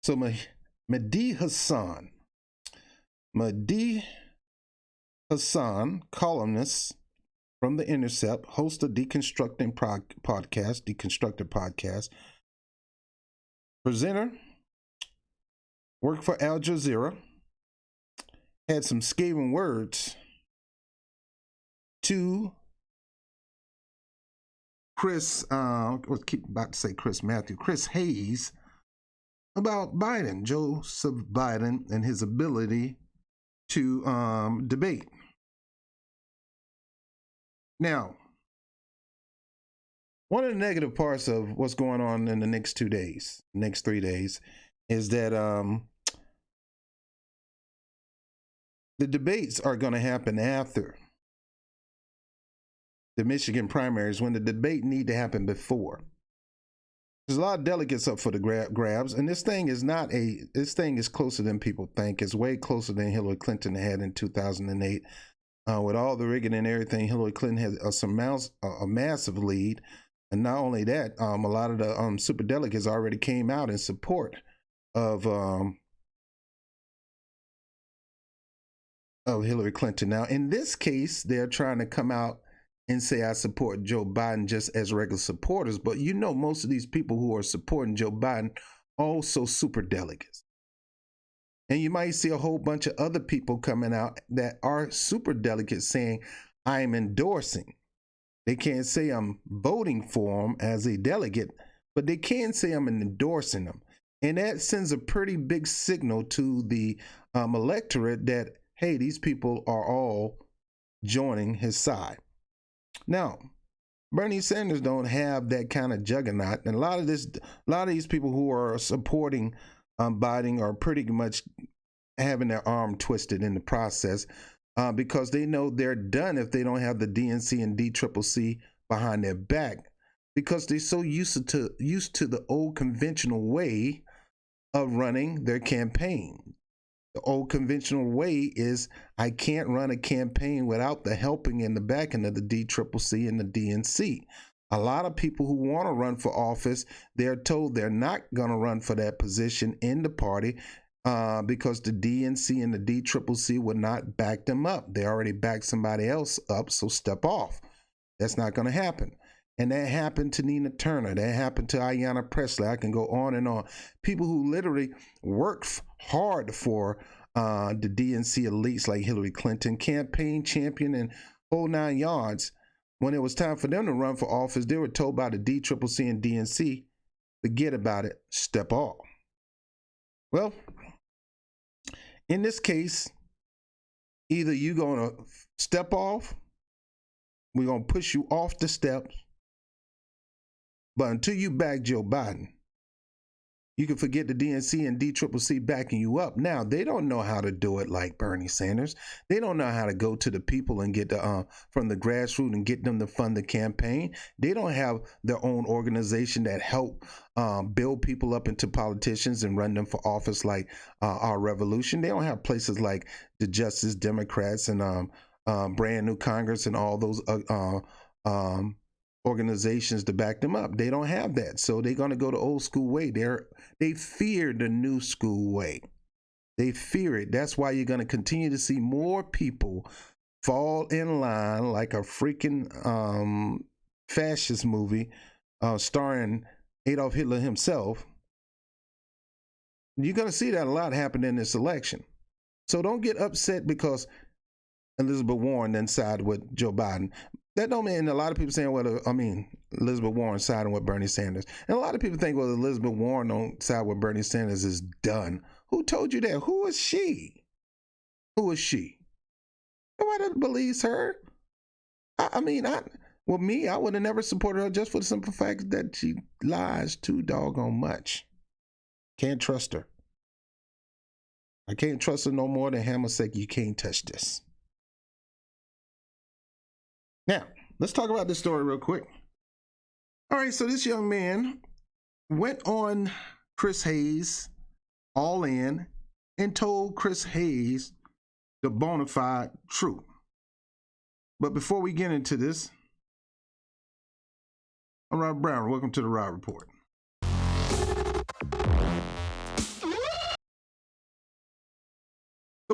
So Mehdi Hassan, columnist from The Intercept, host of Deconstructed podcast, presenter, worked for Al Jazeera, had some scathing words to Chris Hayes about Biden, Joseph Biden, and his ability to debate. Now, one of the negative parts of what's going on in the next 3 days, is that the debates are going to happen after the Michigan primaries, when the debate need to happen before. There's a lot of delegates up for the grabs, and this thing is closer than people think. It's way closer than Hillary Clinton had in 2008. With all the rigging and everything, Hillary Clinton had a massive lead. And not only that, a lot of the super delegates already came out in support of Hillary Clinton. Now, in this case, they're trying to come out and say, I support Joe Biden just as regular supporters. But you know, most of these people who are supporting Joe Biden are also super delegates. And you might see a whole bunch of other people coming out that are super delegates saying, I am endorsing. They can't say I'm voting for them as a delegate, but they can say I'm endorsing them. And that sends a pretty big signal to the electorate that, hey, these people are all joining his side. Now, Bernie Sanders don't have that kind of juggernaut, and a lot of these people who are supporting Biden are pretty much having their arm twisted in the process because they know they're done if they don't have the DNC and DCCC behind their back, because they're so used to the old conventional way of running their campaign. The old conventional way is, I can't run a campaign without the helping and the backing of the DCCC and the DNC. A lot of people who want to run for office, they're told they're not going to run for that position in the party because the DNC and the DCCC would not back them up. They already backed somebody else up, so step off. That's not going to happen. And that happened to Nina Turner. That happened to Ayanna Pressley. I can go on and on. People who literally worked hard for the DNC elites like Hillary Clinton, campaign champion, and whole 9 yards. When it was time for them to run for office, they were told by the DCCC and DNC, forget about it, step off. Well, in this case, either you're going to step off, we're going to push you off the steps, but until you back Joe Biden, you can forget the DNC and DCCC backing you up. Now, they don't know how to do it like Bernie Sanders. They don't know how to go to the people and get from the grassroots and get them to fund the campaign. They don't have their own organization that help build people up into politicians and run them for office like Our Revolution. They don't have places like the Justice Democrats and Brand New Congress and all those organizations to back them up. They don't have that. So they're going to go the old school way. They fear the new school way. They fear it. That's why you're going to continue to see more people fall in line like a freaking fascist movie starring Adolf Hitler himself. You're going to see that a lot happen in this election. So don't get upset because Elizabeth Warren then sided with Joe Biden. That don't mean, a lot of people saying, Elizabeth Warren siding with Bernie Sanders. And a lot of people think, well, Elizabeth Warren don't side with Bernie Sanders is done. Who told you that? Who is she? Who is she? Nobody believes her. I would have never supported her just for the simple fact that she lies too doggone much. Can't trust her. I can't trust her no more than Hammer said, you can't touch this. Now, let's talk about this story real quick. All right, so this young man went on Chris Hayes all in and told Chris Hayes the bona fide truth. But before we get into this, I'm Rob Brown. Welcome to the Rob Report.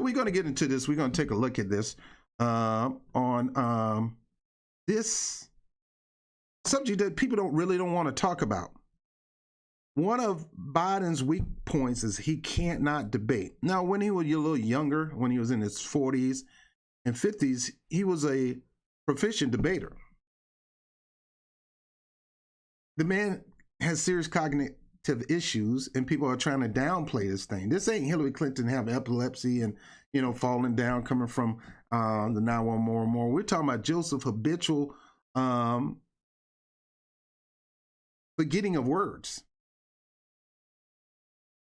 we're going to get into this. We're going to take a look at this on this subject that people don't want to talk about. One of Biden's weak points is he can't not debate. Now, when he was a little younger, when he was in his 40s and 50s, he was a proficient debater. The man has serious cognitive issues, and people are trying to downplay this thing. This ain't Hillary Clinton having epilepsy and, you know, falling down, coming from the 911 more and more. We're talking about Joseph habitual forgetting of words,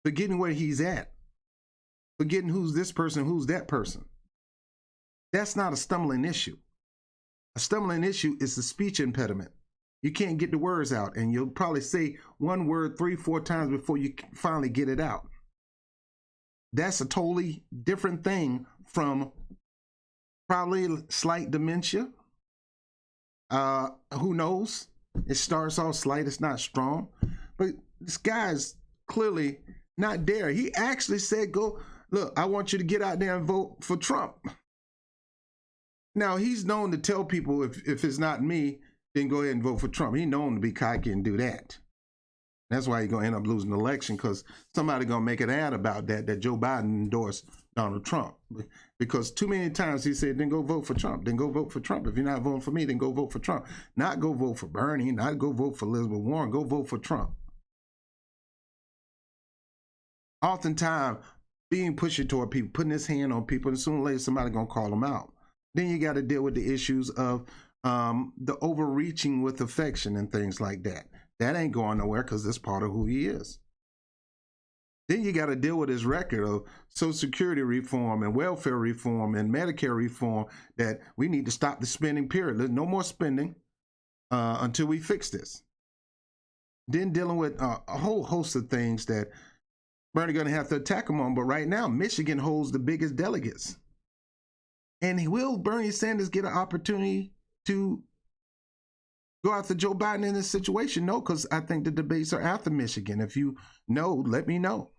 forgetting where he's at, forgetting who's this person, who's that person. That's not a stumbling issue. A stumbling issue is the speech impediment. You can't get the words out, and you'll probably say one word 3-4 times before you finally get it out. That's a totally different thing from probably slight dementia. Who knows? It starts off slight, it's not strong. But this guy's clearly not there. He actually said, go, look, I want you to get out there and vote for Trump. Now, he's known to tell people, if it's not me, then go ahead and vote for Trump. He's known to be cocky and do that. That's why he's going to end up losing the election, because somebody's going to make an ad about that Joe Biden endorsed Donald Trump. Because too many times he said, then go vote for Trump. Then go vote for Trump. If you're not voting for me, then go vote for Trump. Not go vote for Bernie, not go vote for Elizabeth Warren. Go vote for Trump. Oftentimes, being pushy toward people, putting his hand on people, and sooner or later somebody's going to call them out. Then you got to deal with the issues of the overreaching with affection and things like that. That ain't going nowhere, because that's part of who he is. Then you got to deal with his record of Social Security reform and welfare reform and Medicare reform, that we need to stop the spending, period. There's no more spending until we fix this. Then dealing with a whole host of things that Bernie going to have to attack him on. But right now, Michigan holds the biggest delegates. And will Bernie Sanders get an opportunity to go after Joe Biden in this situation? No, because I think the debates are after Michigan. If you know, let me know.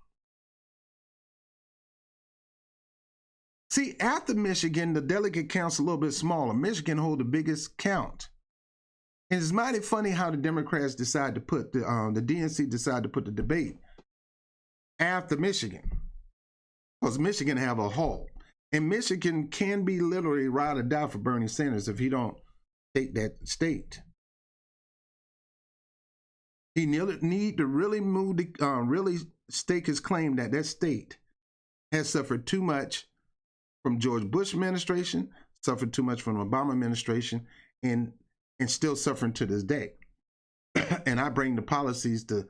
See, after Michigan, the delegate count's a little bit smaller. Michigan holds the biggest count. And it's mighty funny how the Democrats decide to put, the DNC decide to put the debate after Michigan. Because Michigan have a halt. And Michigan can be literally ride or die for Bernie Sanders if he don't take that state. He need to really move, really stake his claim that that state has suffered too much from George Bush administration, suffered too much from the Obama administration, and still suffering to this day. And I bring the policies to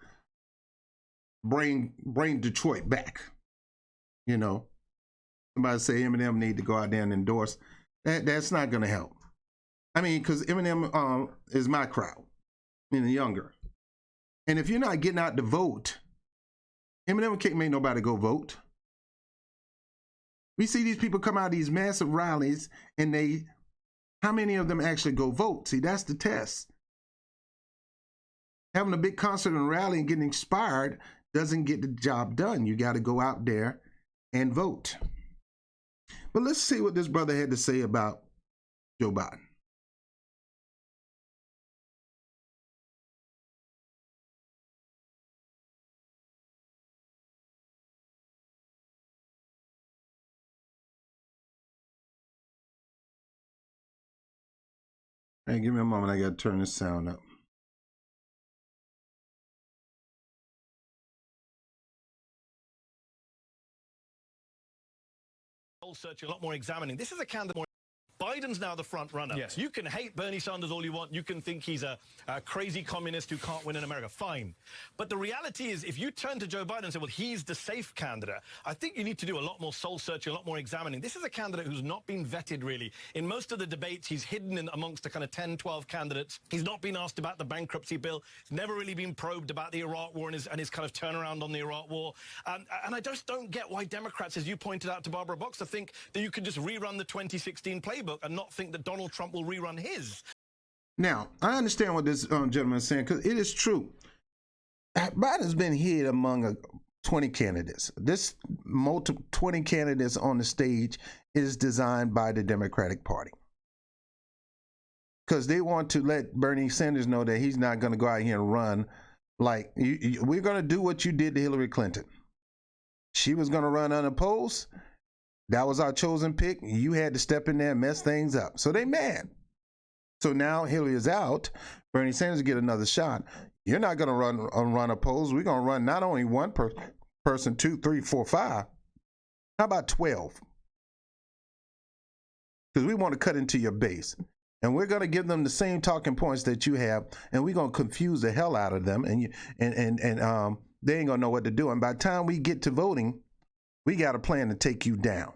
bring Detroit back. You know, somebody say Eminem need to go out there and endorse. That's not going to help. I mean, because Eminem is my crowd, meaning younger. And if you're not getting out to vote, Eminem can't make nobody go vote. We see these people come out of these massive rallies, and how many of them actually go vote? See, that's the test. Having a big concert and rally and getting inspired doesn't get the job done. You got to go out there and vote. But let's see what this brother had to say about Joe Biden. Hey, give me a moment. I got to turn this sound up. Searching, a lot more examining. This is a candidate more. Biden's now the front runner. Yes. You can hate Bernie Sanders all you want. You can think he's a crazy communist who can't win in America. Fine. But the reality is, if you turn to Joe Biden and say, well, he's the safe candidate, I think you need to do a lot more soul searching, a lot more examining. This is a candidate who's not been vetted, really. In most of the debates, he's hidden in amongst the kind of 10, 12 candidates. He's not been asked about the bankruptcy bill. He's never really been probed about the Iraq war and his kind of turnaround on the Iraq war. And I just don't get why Democrats, as you pointed out to Barbara Boxer, think that you could just rerun the 2016 playbook and not think that Donald Trump will rerun his. Now, I understand what this gentleman is saying, because it is true. Biden's been hid among 20 candidates. This 20 candidates on the stage is designed by the Democratic Party, because they want to let Bernie Sanders know that he's not going to go out here and run like we're going to do what you did to Hillary Clinton. She was going to run unopposed. That was our chosen pick. You had to step in there and mess things up. So they mad. So now Hillary is out. Bernie Sanders get another shot. You're not going to run opposed. We're going to run not only one person, 2, 3, 4, 5. How about 12? Because we want to cut into your base. And we're going to give them the same talking points that you have, and we're going to confuse the hell out of them, and they ain't going to know what to do. And by the time we get to voting, we got a plan to take you down.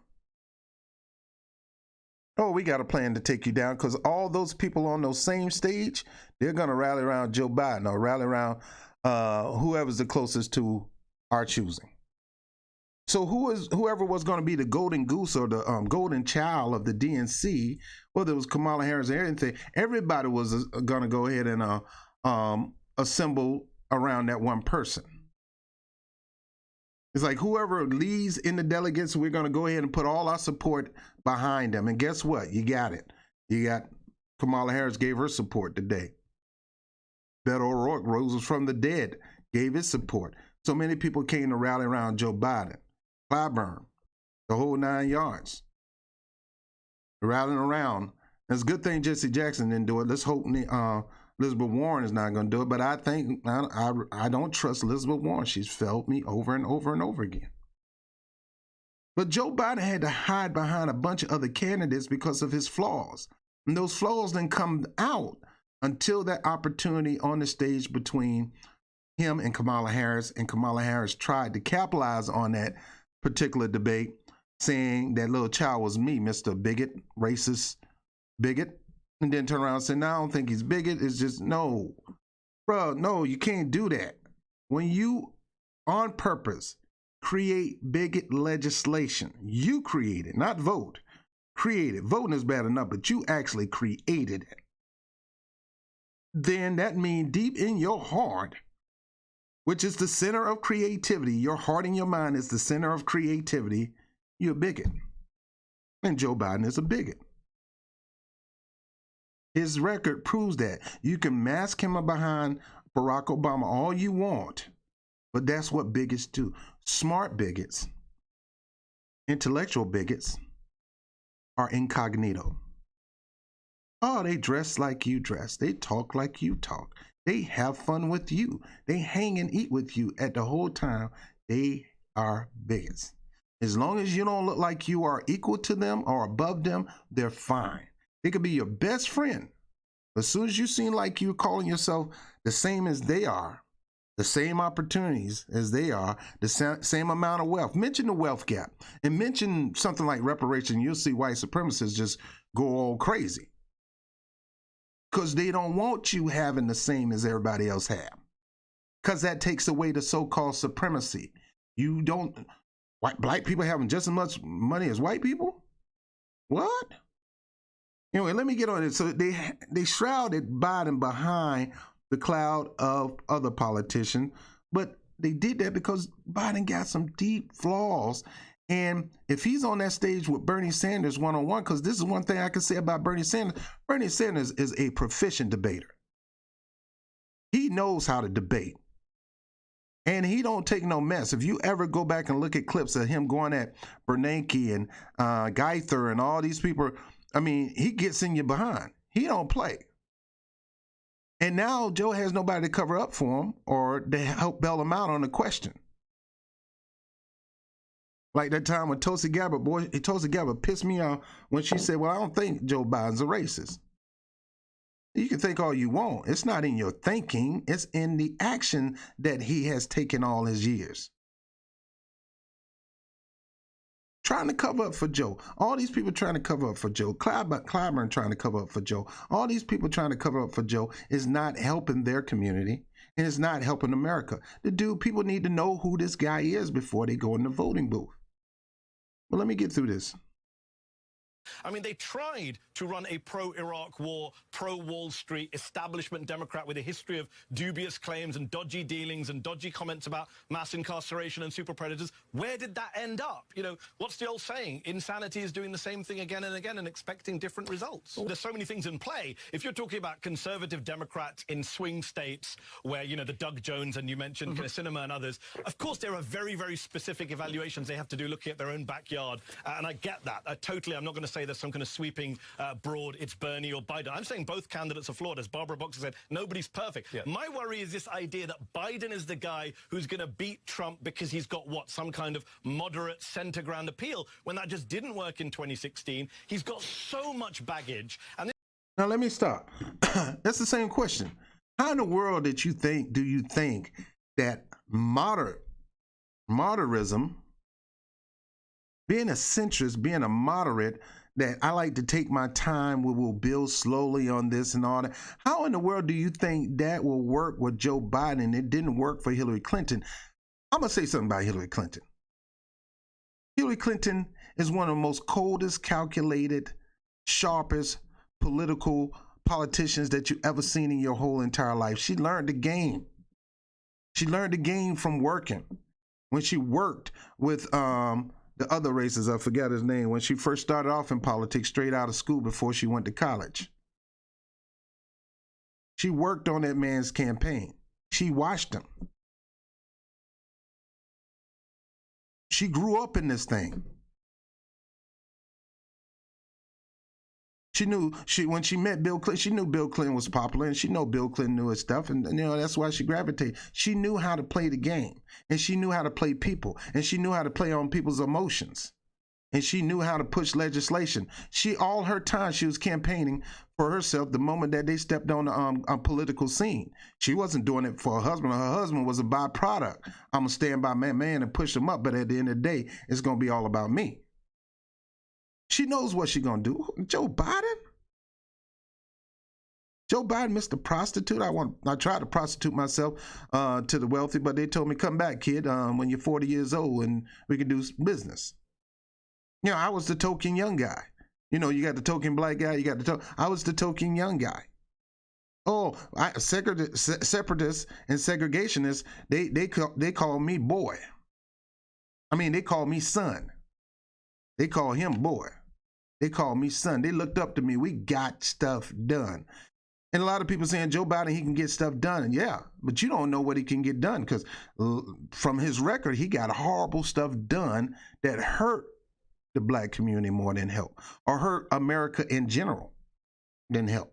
Oh, we got a plan to take you down, because all those people on those same stage, they're going to rally around Joe Biden or rally around whoever's the closest to our choosing. So whoever was going to be the golden goose or the golden child of the DNC, whether it was Kamala Harris or anything, everybody was going to go ahead and assemble around that one person. It's like whoever leads in the delegates, we're going to go ahead and put all our support behind them. And guess what? You got it. You got Kamala Harris gave her support today. Beto O'Rourke rose from the dead, gave his support. So many people came to rally around Joe Biden. Clyburn, the whole 9 yards. Rallying around. It's a good thing Jesse Jackson didn't do it. Let's hope Elizabeth Warren is not going to do it. But I think I don't trust Elizabeth Warren. She's failed me over and over and over again. But Joe Biden had to hide behind a bunch of other candidates because of his flaws. And those flaws didn't come out until that opportunity on the stage between him and Kamala Harris. And Kamala Harris tried to capitalize on that particular debate, saying that little child was me, Mr. Bigot, racist bigot, and then turn around and say, no, I don't think he's bigot. It's just, no, bro, no, you can't do that. When you, on purpose, create bigot legislation, you create it, not vote, create it. Voting is bad enough, but you actually created it. Then that means deep in your heart, which is the center of creativity, your heart and your mind is the center of creativity, you're a bigot. And Joe Biden is a bigot. His record proves that. You can mask him behind Barack Obama all you want, but that's what bigots do. Smart bigots, intellectual bigots are incognito. Oh, they dress like you dress. They talk like you talk. They have fun with you. They hang and eat with you at the whole time. They are bigots. As long as you don't look like you are equal to them or above them, they're fine. They could be your best friend. As soon as you seem like you're calling yourself the same as they are, the same opportunities as they are, the same amount of wealth. Mention the wealth gap and mention something like reparations. You'll see white supremacists just go all crazy, because they don't want you having the same as everybody else have, because that takes away the so-called supremacy. You don't, black people having just as much money as white people? What? Anyway, let me get on it. So they shrouded Biden behind the cloud of other politicians, but they did that because Biden got some deep flaws. And if he's on that stage with Bernie Sanders one-on-one, because this is one thing I can say about Bernie Sanders is a proficient debater. He knows how to debate. And he don't take no mess. If you ever go back and look at clips of him going at Bernanke and Geither and all these people, I mean, he gets in your behind. He don't play. And now Joe has nobody to cover up for him or to help bail him out on the question. Like that time when Tulsi Gabbard pissed me off when she said, well, I don't think Joe Biden's a racist. You can think all you want. It's not in your thinking. It's in the action that he has taken all his years. Trying to cover up for Joe. All these people trying to cover up for Joe. Clyburn trying to cover up for Joe. All these people trying to cover up for Joe is not helping their community, and it's not helping America. People need to know who this guy is before they go in the voting booth. Well, let me get through this. I mean, they tried to run a pro-Iraq war, pro-Wall Street establishment Democrat with a history of dubious claims and dodgy dealings and dodgy comments about mass incarceration and super predators. Where did that end up? You know, what's the old saying? Insanity is doing the same thing again and again and expecting different results. There's so many things in play. If you're talking about conservative Democrats in swing states where, you know, the Doug Jones and you mentioned Sinema and others, of course, there are very, very specific evaluations they have to do looking at their own backyard. And I get that. I'm not going to say there's some kind of sweeping broad, it's Bernie or Biden. I'm saying both candidates are flawed. As Barbara Boxer said, nobody's perfect. Yeah. My worry is this idea that Biden is the guy who's going to beat Trump because he's got, what, some kind of moderate center ground appeal, when that just didn't work in 2016. He's got so much baggage. And now let me stop. That's the same question. How in the world do you think that moderatism, being a centrist, being a moderate, that I like to take my time, we will build slowly on this and all that. How in the world do you think that will work with Joe Biden? It didn't work for Hillary Clinton. I'm going to say something about Hillary Clinton. Hillary Clinton is one of the most coldest, calculated, sharpest politicians that you've ever seen in your whole entire life. She learned the game. She learned the game from working. When she worked with the other races, I forgot his name, when she first started off in politics straight out of school before she went to college. She worked on that man's campaign. She watched him. She grew up in this thing. When she met Bill Clinton, she knew Bill Clinton was popular, and she knew Bill Clinton knew his stuff, and you know that's why she gravitated. She knew how to play the game, and she knew how to play people, and she knew how to play on people's emotions, and she knew how to push legislation. All her time she was campaigning for herself. The moment that they stepped on the political scene, she wasn't doing it for her husband. Her husband was a byproduct. I'm gonna stand by my man and push him up, but at the end of the day, it's gonna be all about me. She knows what she's going to do. Joe Biden? Joe Biden, Mr. Prostitute. I tried to prostitute myself to the wealthy, but they told me, come back, kid, when you're 40 years old and we can do business. You know, I was the token young guy. You know, you got the token black guy, I was the token young guy. Oh, separatists and segregationists, they call me boy. I mean, they call me son. They call him boy. They call me son. They looked up to me. We got stuff done. And a lot of people saying Joe Biden, he can get stuff done. And yeah, but you don't know what he can get done, because from his record, he got horrible stuff done that hurt the black community more than help, or hurt America in general than help.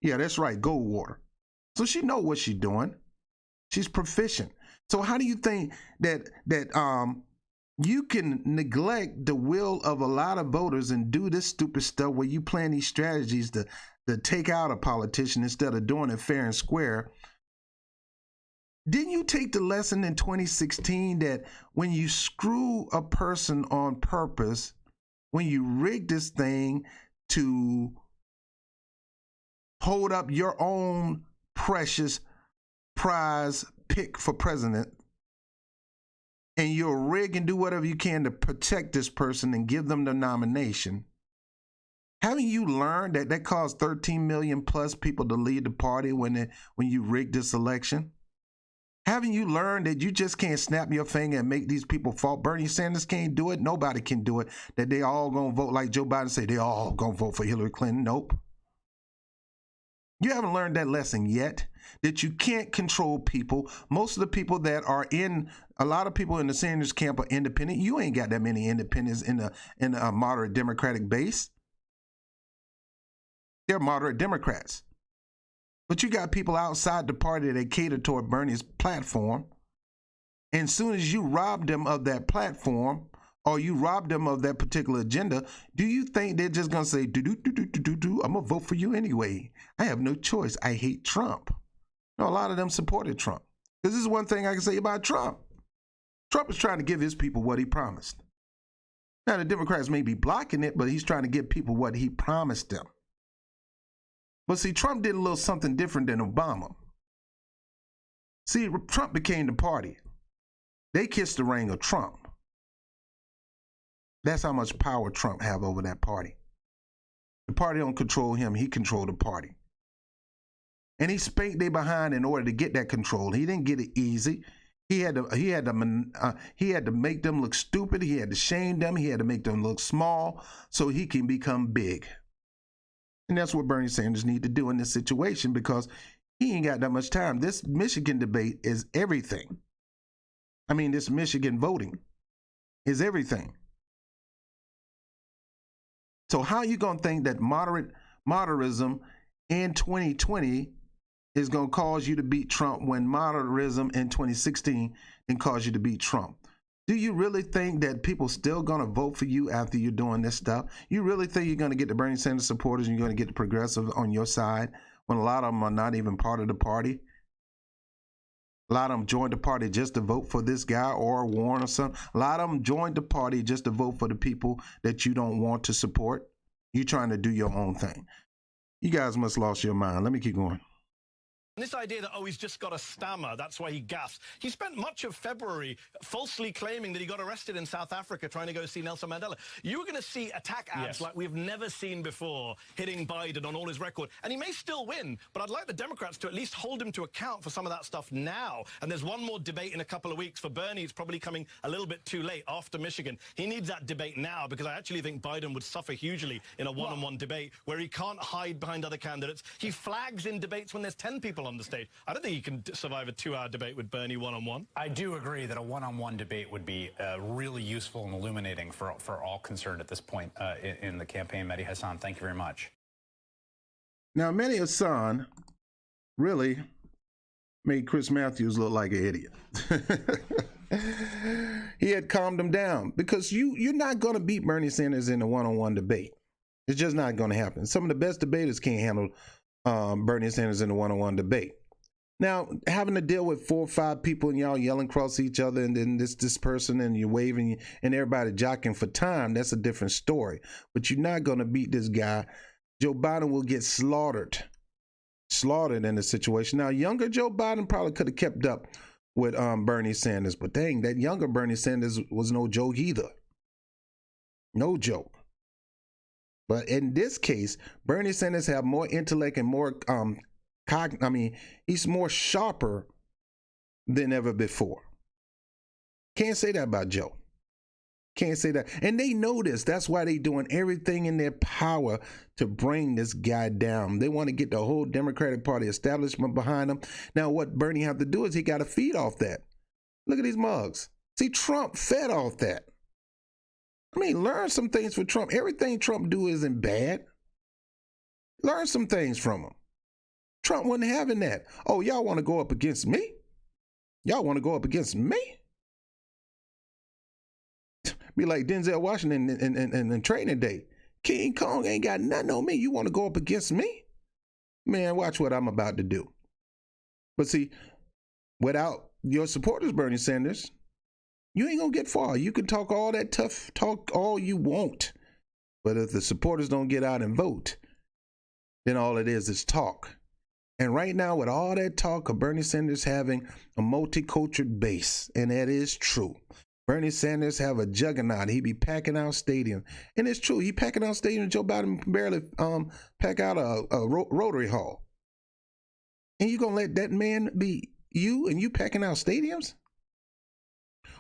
Yeah, that's right, Goldwater. So she know what she's doing. She's proficient. So how do you think that you can neglect the will of a lot of voters and do this stupid stuff where you plan these strategies to take out a politician instead of doing it fair and square? Didn't you take the lesson in 2016 that when you screw a person on purpose, when you rig this thing to hold up your own precious prize pick for president, and you'll rig and do whatever you can to protect this person and give them the nomination, haven't you learned that that caused 13 million plus people to leave the party when you rigged this election? Haven't you learned that you just can't snap your finger and make these people fall? Bernie Sanders can't do it. Nobody can do it. That they all gonna vote like Joe Biden say, they all gonna vote for Hillary Clinton. Nope. You haven't learned that lesson yet, that you can't control people. Most of the people that are a lot of people in the Sanders camp are independent. You ain't got that many independents in a moderate Democratic base. They're moderate Democrats. But you got people outside the party that cater toward Bernie's platform. And as soon as you rob them of that platform, or you rob them of that particular agenda, do you think they're just going to say, I'm going to vote for you anyway. I have no choice. I hate Trump. No, a lot of them supported Trump. This is one thing I can say about Trump. Trump is trying to give his people what he promised. Now, the Democrats may be blocking it, but he's trying to give people what he promised them. But see, Trump did a little something different than Obama. See, Trump became the party. They kissed the ring of Trump. That's how much power Trump have over that party. The party don't control him. He controlled the party. And he spanked they behind in order to get that control. He didn't get it easy. He had to make them look stupid. He had to shame them. He had to make them look small so he can become big. And that's what Bernie Sanders need to do in this situation, because he ain't got that much time. This Michigan debate is everything. I mean, this Michigan voting is everything. So how you gonna think that moderatism in 2020 is gonna cause you to beat Trump when moderatism in 2016 didn't cause you to beat Trump? Do you really think that people still gonna vote for you after you're doing this stuff? You really think you're gonna get the Bernie Sanders supporters and you're gonna get the progressives on your side when a lot of them are not even part of the party? A lot of them joined the party just to vote for this guy or Warren or something. A lot of them joined the party just to vote for the people that you don't want to support. You're trying to do your own thing. You guys must have lost your mind. Let me keep going. This idea that, oh, he's just got a stammer, that's why he gaffes. He spent much of February falsely claiming that he got arrested in South Africa trying to go see Nelson Mandela. You were going to see attack ads like we've never seen before, hitting Biden on all his record. And he may still win, but I'd like the Democrats to at least hold him to account for some of that stuff now. And there's one more debate in a couple of weeks. For Bernie, it's probably coming a little bit too late after Michigan. He needs that debate now, because I actually think Biden would suffer hugely in a one-on-one debate where he can't hide behind other candidates. He flags in debates when there's 10 people on the stage. I don't think he can survive a 2-hour debate with Bernie one-on-one. I do agree that a one-on-one debate would be really useful and illuminating for all concerned at this point in the campaign. Mehdi Hassan, thank you very much. Now, Mehdi Hassan really made Chris Matthews look like an idiot. He had calmed him down, because you're not going to beat Bernie Sanders in a one-on-one debate. It's just not going to happen. Some of the best debaters can't handle Bernie Sanders in a one-on-one debate. Now, having to deal with 4 or 5 people and y'all yelling across each other, and then this person and you're waving and everybody jockeying for time, that's a different story. But you're not going to beat this guy. Joe Biden will get slaughtered in this situation. Now, younger Joe Biden probably could have kept up with Bernie Sanders, but dang, that younger Bernie Sanders was no joke either. No joke. But in this case, Bernie Sanders have more intellect and more he's more sharper than ever before. Can't say that about Joe. Can't say that. And they know this. That's why they're doing everything in their power to bring this guy down. They want to get the whole Democratic Party establishment behind him. Now, what Bernie have to do is he got to feed off that. Look at these mugs. See, Trump fed off that. I mean, learn some things from Trump. Everything Trump do isn't bad. Learn some things from him. Trump wasn't having that. Oh, y'all want to go up against me? Y'all want to go up against me? Be like Denzel Washington in Training Day. King Kong ain't got nothing on me. You want to go up against me? Man, watch what I'm about to do. But see, without your supporters, Bernie Sanders, you ain't going to get far. You can talk all that tough talk all you want. But if the supporters don't get out and vote, then all it is talk. And right now, with all that talk of Bernie Sanders having a multicultural base, and that is true. Bernie Sanders have a juggernaut. He be packing out stadium. And it's true. He packing out stadium. Joe Biden can barely pack out a Rotary Hall. And you going to let that man be you and you packing out stadiums?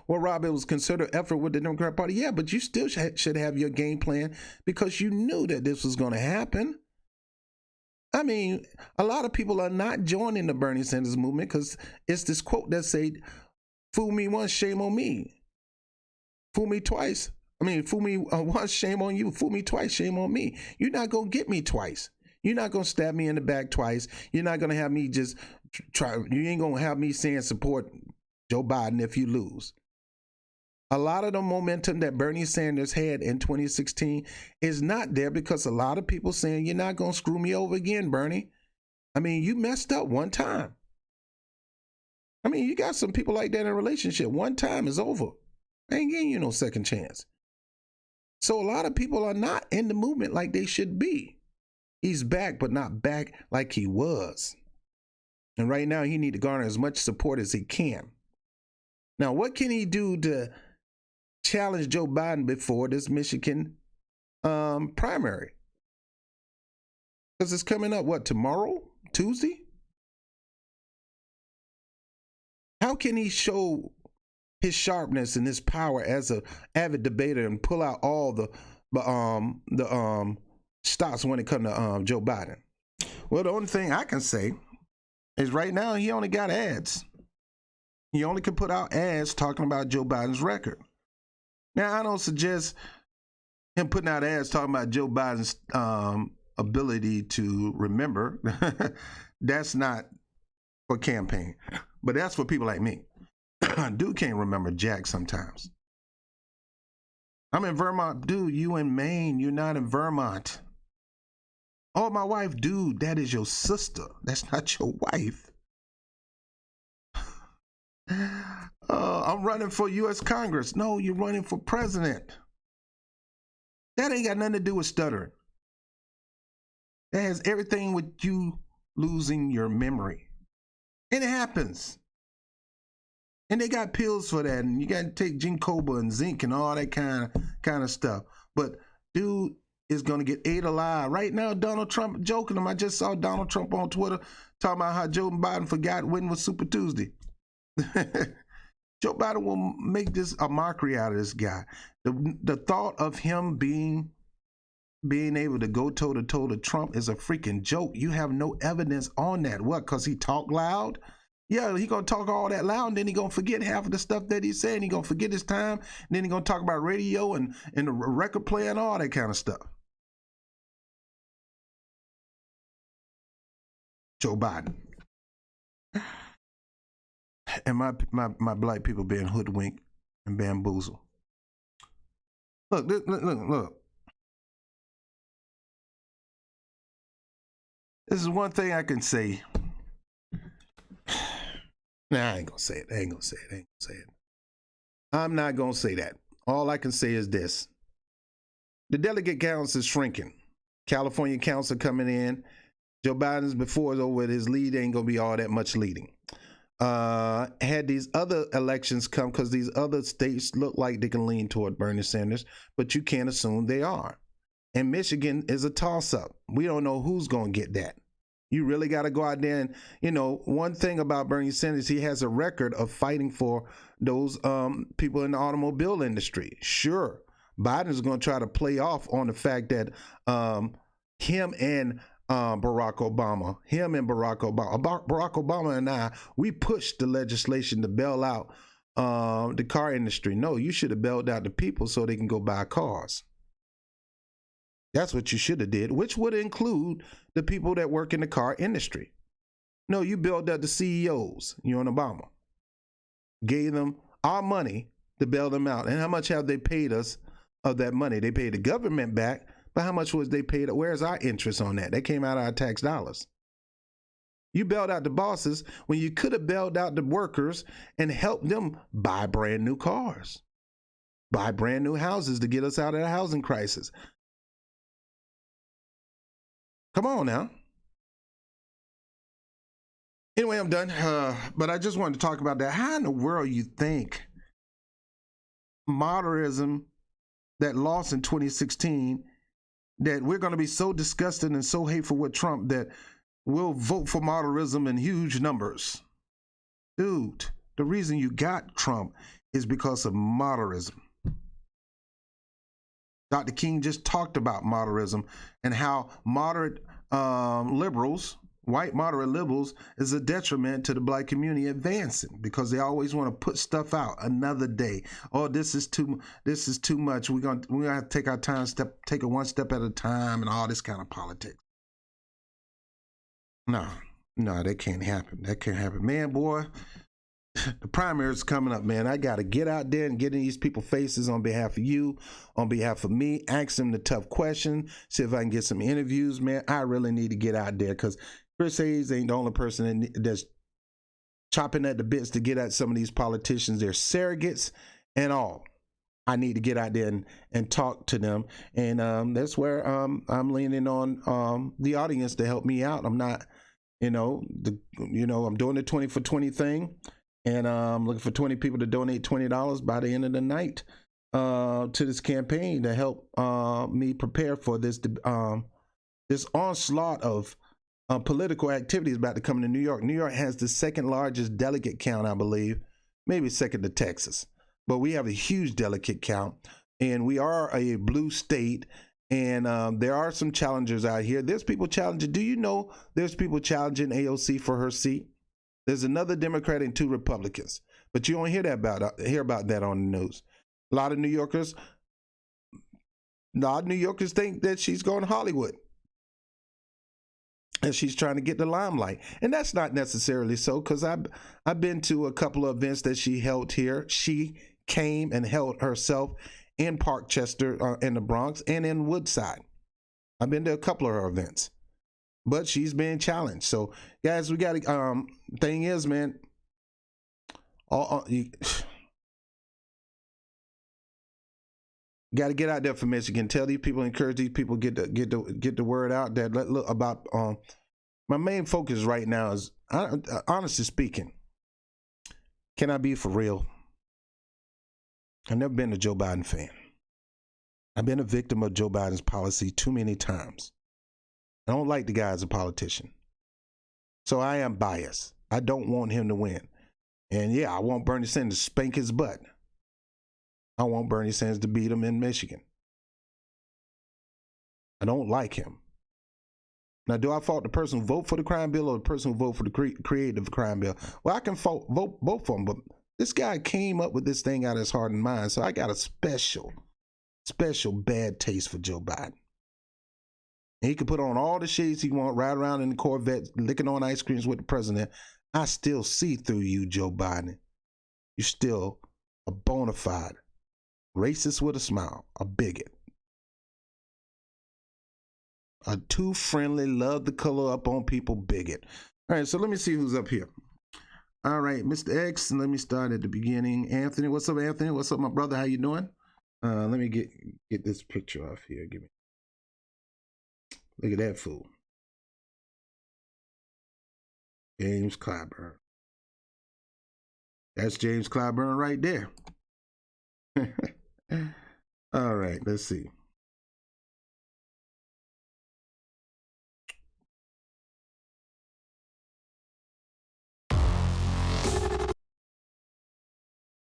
Well, Rob, it was considered effort with the Democrat Party. Yeah, but you still should have your game plan, because you knew that this was going to happen. I mean, a lot of people are not joining the Bernie Sanders movement because it's this quote that said, fool me once, shame on me. Fool me twice. Fool me once, shame on you. Fool me twice, shame on me. You're not going to get me twice. You're not going to stab me in the back twice. You're not going to have me just try. You ain't going to have me saying support Joe Biden if you lose. A lot of the momentum that Bernie Sanders had in 2016 is not there because a lot of people saying, you're not going to screw me over again, Bernie. I mean, you messed up one time. I mean, you got some people like that in a relationship. One time is over. I ain't giving you no second chance. So a lot of people are not in the movement like they should be. He's back, but not back like he was. And right now, he need to garner as much support as he can. Now, what can he do to challenge Joe Biden before this Michigan primary. Because it's coming up, what, tomorrow? Tuesday? How can he show his sharpness and his power as an avid debater and pull out all the stops when it comes to Joe Biden? Well, the only thing I can say is right now he only got ads. He only can put out ads talking about Joe Biden's record. Now, I don't suggest him putting out ads talking about Joe Biden's ability to remember. That's not for campaign, but that's for people like me. Dude can't remember jack sometimes. I'm in Vermont. Dude, you in Maine. You're not in Vermont. Oh, my wife. Dude, that is your sister. That's not your wife. I'm running for U.S. Congress. No, you're running for president. That ain't got nothing to do with stuttering. That has everything with you losing your memory. And it happens. And they got pills for that, and you got to take Ginkgo and zinc and all that kind of stuff. But dude is going to get ate alive. Right now, Donald Trump joking him. I just saw Donald Trump on Twitter talking about how Joe Biden forgot when was Super Tuesday. Joe Biden will make this a mockery out of this guy. The thought of him being able to go toe-to-toe to Trump is a freaking joke. You have no evidence on that. What, because he talked loud? Yeah, he going to talk all that loud, and then he going to forget half of the stuff that he said. He going to forget his time, and then he going to talk about radio and the record player and all that kind of stuff. Joe Biden. And my black people being hoodwinked and bamboozled. Look. This is one thing I can say. Nah, I ain't gonna say it. I'm not gonna say that. All I can say is this. The delegate count is shrinking. California counts are coming in. Joe Biden's before it's over with, his lead ain't gonna be all that much leading. Had these other elections come, because these other states look like they can lean toward Bernie Sanders, but you can't assume they are. And Michigan is a toss-up. We don't know who's going to get that. You really got to go out there and, one thing about Bernie Sanders, he has a record of fighting for those people in the automobile industry. Sure, Biden's going to try to play off on the fact that him and Barack Obama and I, we pushed the legislation to bail out the car industry. No, you should have bailed out the people so they can go buy cars. That's what you should have did, which would include the people that work in the car industry. No, you bailed out the CEOs, you and Obama. Gave them our money to bail them out. And how much have they paid us of that money? They paid the government back, but how much was they paid? Where's our interest on that? That came out of our tax dollars. You bailed out the bosses when you could have bailed out the workers and helped them buy brand new cars, buy brand new houses to get us out of the housing crisis. Come on now. Anyway, I'm done. But I just wanted to talk about that. How in the world you think moderatism that lost in 2016, that we're going to be so disgusted and so hateful with Trump that we'll vote for moderatism in huge numbers? Dude, the reason you got Trump is because of moderatism. Dr. King just talked about moderatism and how moderate liberals, white moderate liberals, is a detriment to the black community advancing, because they always want to put stuff out another day. Oh, this is too much. We're gonna have to take our time, take it one step at a time, and all this kind of politics. No, that can't happen. That can't happen, man, boy. The primaries coming up, man. I got to get out there and get in these people's faces on behalf of you, on behalf of me, ask them the tough question, see if I can get some interviews, man. I really need to get out there, because Chris Hayes ain't the only person that's chopping at the bits to get at some of these politicians. They're surrogates and all. I need to get out there and talk to them. And that's where I'm leaning on the audience to help me out. I'm not, I'm doing the 20 for 20 thing. And I'm looking for 20 people to donate $20 by the end of the night. to this campaign to help me prepare for this this onslaught of political activities about to come to New York. New York has the second largest delegate count, I believe, maybe second to Texas, but we have a huge delegate count, and we are a blue state. And there are some challengers out here. There's people challenging. Do you know there's people challenging AOC for her seat? There's another Democrat and 2 Republicans, but you don't hear about that on the news. A lot of New Yorkers think that she's going to Hollywood and she's trying to get the limelight, and that's not necessarily so, because I've been to a couple of events that she held here. She came and held herself in Parkchester, in the Bronx, and in Woodside. I've been to a couple of her events, but she's being challenged. So, guys, we got to. Thing is, man, you got to get out there for Michigan. Tell these people, encourage these people, get the word out there. Look about. My main focus right now is, honestly speaking, can I be for real? I've never been a Joe Biden fan. I've been a victim of Joe Biden's policy too many times. I don't like the guy as a politician. So I am biased. I don't want him to win. And yeah, I want Bernie Sanders to spank his butt. I want Bernie Sanders to beat him in Michigan. I don't like him. Now, do I fault the person who vote for the crime bill or the person who vote for the creative crime bill? Well, I can vote both of them, but this guy came up with this thing out of his heart and mind, so I got a special bad taste for Joe Biden. And he can put on all the shades he wants, ride around in the Corvette, licking on ice creams with the president. I still see through you, Joe Biden. You're still a bona fide racist with a smile, a bigot, a too friendly, love the color up on people bigot. All right, so let me see who's up here. All right, Mr. X, let me start at the beginning. Anthony, what's up, Anthony? What's up, my brother? How you doing? Let me get this picture off here. Give me. Look at that fool. James Clyburn. That's James Clyburn right there. All right, let's see.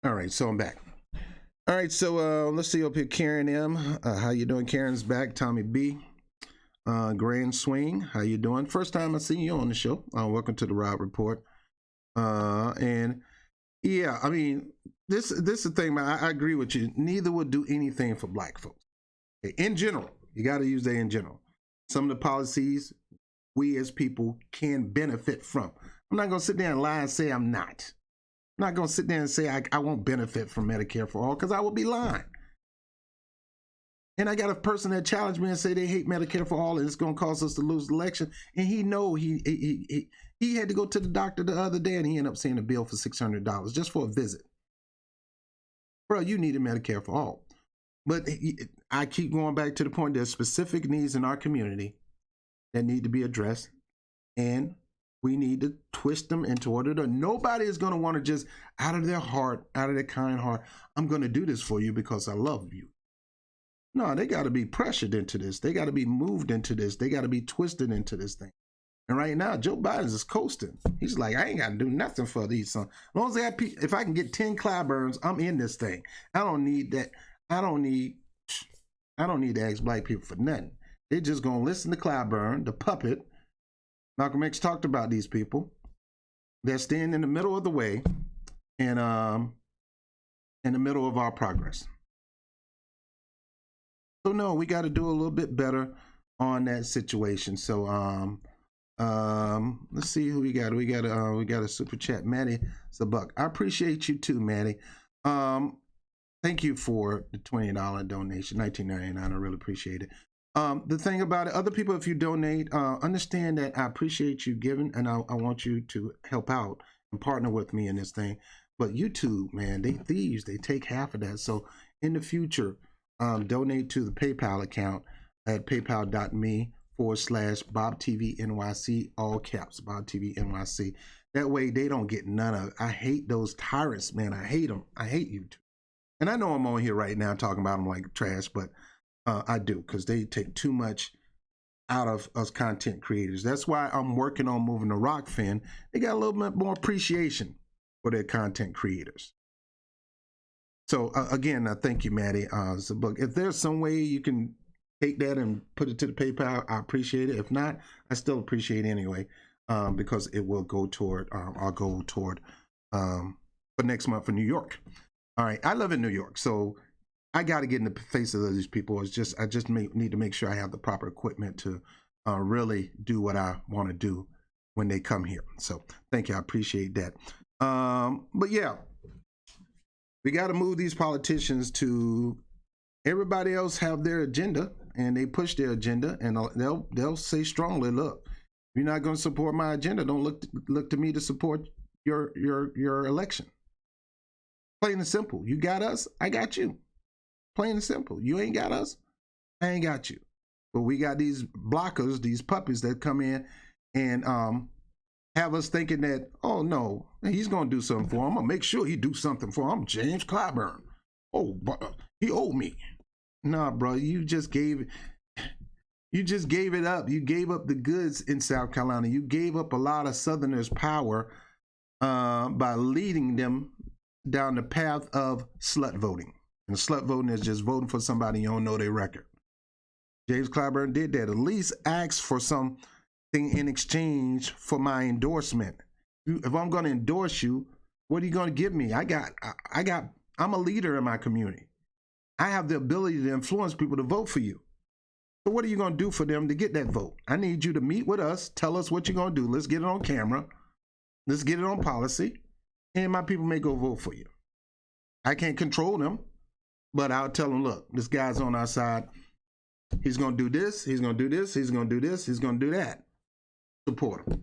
All right, so I'm back. All right, so let's see up here. Karen M. How you doing? Karen's back. Tommy B. Grand Swing. How you doing? First time I see you on the show. Welcome to the Rob Report. And yeah, I mean, this is the thing, man. I agree with you. Neither would do anything for black folks. In general, you got to use that in general. Some of the policies we as people can benefit from. I'm not going to sit there and lie and say I'm not. I'm not going to sit there and say I won't benefit from Medicare for all, because I would be lying. And I got a person that challenged me and say they hate Medicare for all and it's going to cause us to lose the election. And he had to go to the doctor the other day and he ended up seeing a bill for $600 just for a visit. Bro, you needed Medicare for all. But I keep going back to the point, there's specific needs in our community that need to be addressed. And we need to twist them into order to, nobody is going to want to just out of their heart, out of their kind heart, I'm going to do this for you because I love you. No, they got to be pressured into this. They got to be moved into this. They got to be twisted into this thing. And right now, Joe Biden's is coasting. He's like, I ain't got to do nothing for these sons. As long as if I can get 10 Clyburns, I'm in this thing. I don't need that. I don't need to ask black people for nothing. They're just going to listen to Clyburn, the puppet. Malcolm X talked about these people. They're staying in the middle of the way and in the middle of our progress. So no, we got to do a little bit better on that situation. So let's see who we got. We got a super chat. Maddie Zabuck. I appreciate you too, Maddie. Thank you for the $20 donation, $19.99. I really appreciate it. The thing about it, other people, if you donate, understand that I appreciate you giving, and I want you to help out and partner with me in this thing. But YouTube, man, they thieves. They take half of that. So in the future, donate to the PayPal account at paypal.me/BobTVNYC, all caps, BobTVNYC. That way they don't get none of it. I hate those tyrants, man. I hate them. I hate YouTube. And I know I'm on here right now talking about them like trash, but I do, because they take too much out of us content creators. That's why I'm working on moving to Rockfin. They got a little bit more appreciation for their content creators. So again, thank you, Maddie. Zabuk. If there's some way you can take that and put it to the PayPal, I appreciate it. If not, I still appreciate it anyway, because it will go toward, I'll go toward for next month for New York. All right, I live in New York, so I got to get in the faces of these people. I just need to make sure I have the proper equipment to really do what I want to do when they come here. So thank you, I appreciate that. But yeah, we got to move these politicians to, everybody else have their agenda, and they push their agenda, and they'll say strongly, look, if you're not going to support my agenda, don't look to me to support your election. Plain and simple. You got us, I got you. Plain and simple. You ain't got us, I ain't got you. But we got these blockers, these puppies that come in and have us thinking that, oh no, he's gonna do something for him. I'm gonna make sure he do something for him. James Clyburn. Oh, he owed me. Nah, bro, you just gave it up. You gave up the goods in South Carolina. You gave up a lot of Southerners' power by leading them down the path of slut voting. And slut voting is just voting for somebody you don't know their record. James Clyburn did that. At least ask for something in exchange for my endorsement. If I'm going to endorse you, what are you going to give me? I'm a leader in my community. I have the ability to influence people to vote for you. So what are you going to do for them to get that vote? I need you to meet with us. Tell us what you're going to do. Let's get it on camera. Let's get it on policy. And my people may go vote for you. I can't control them, but I'll tell them, look, this guy's on our side. He's going to do this. He's going to do this. He's going to do this. He's going to do that. Support him.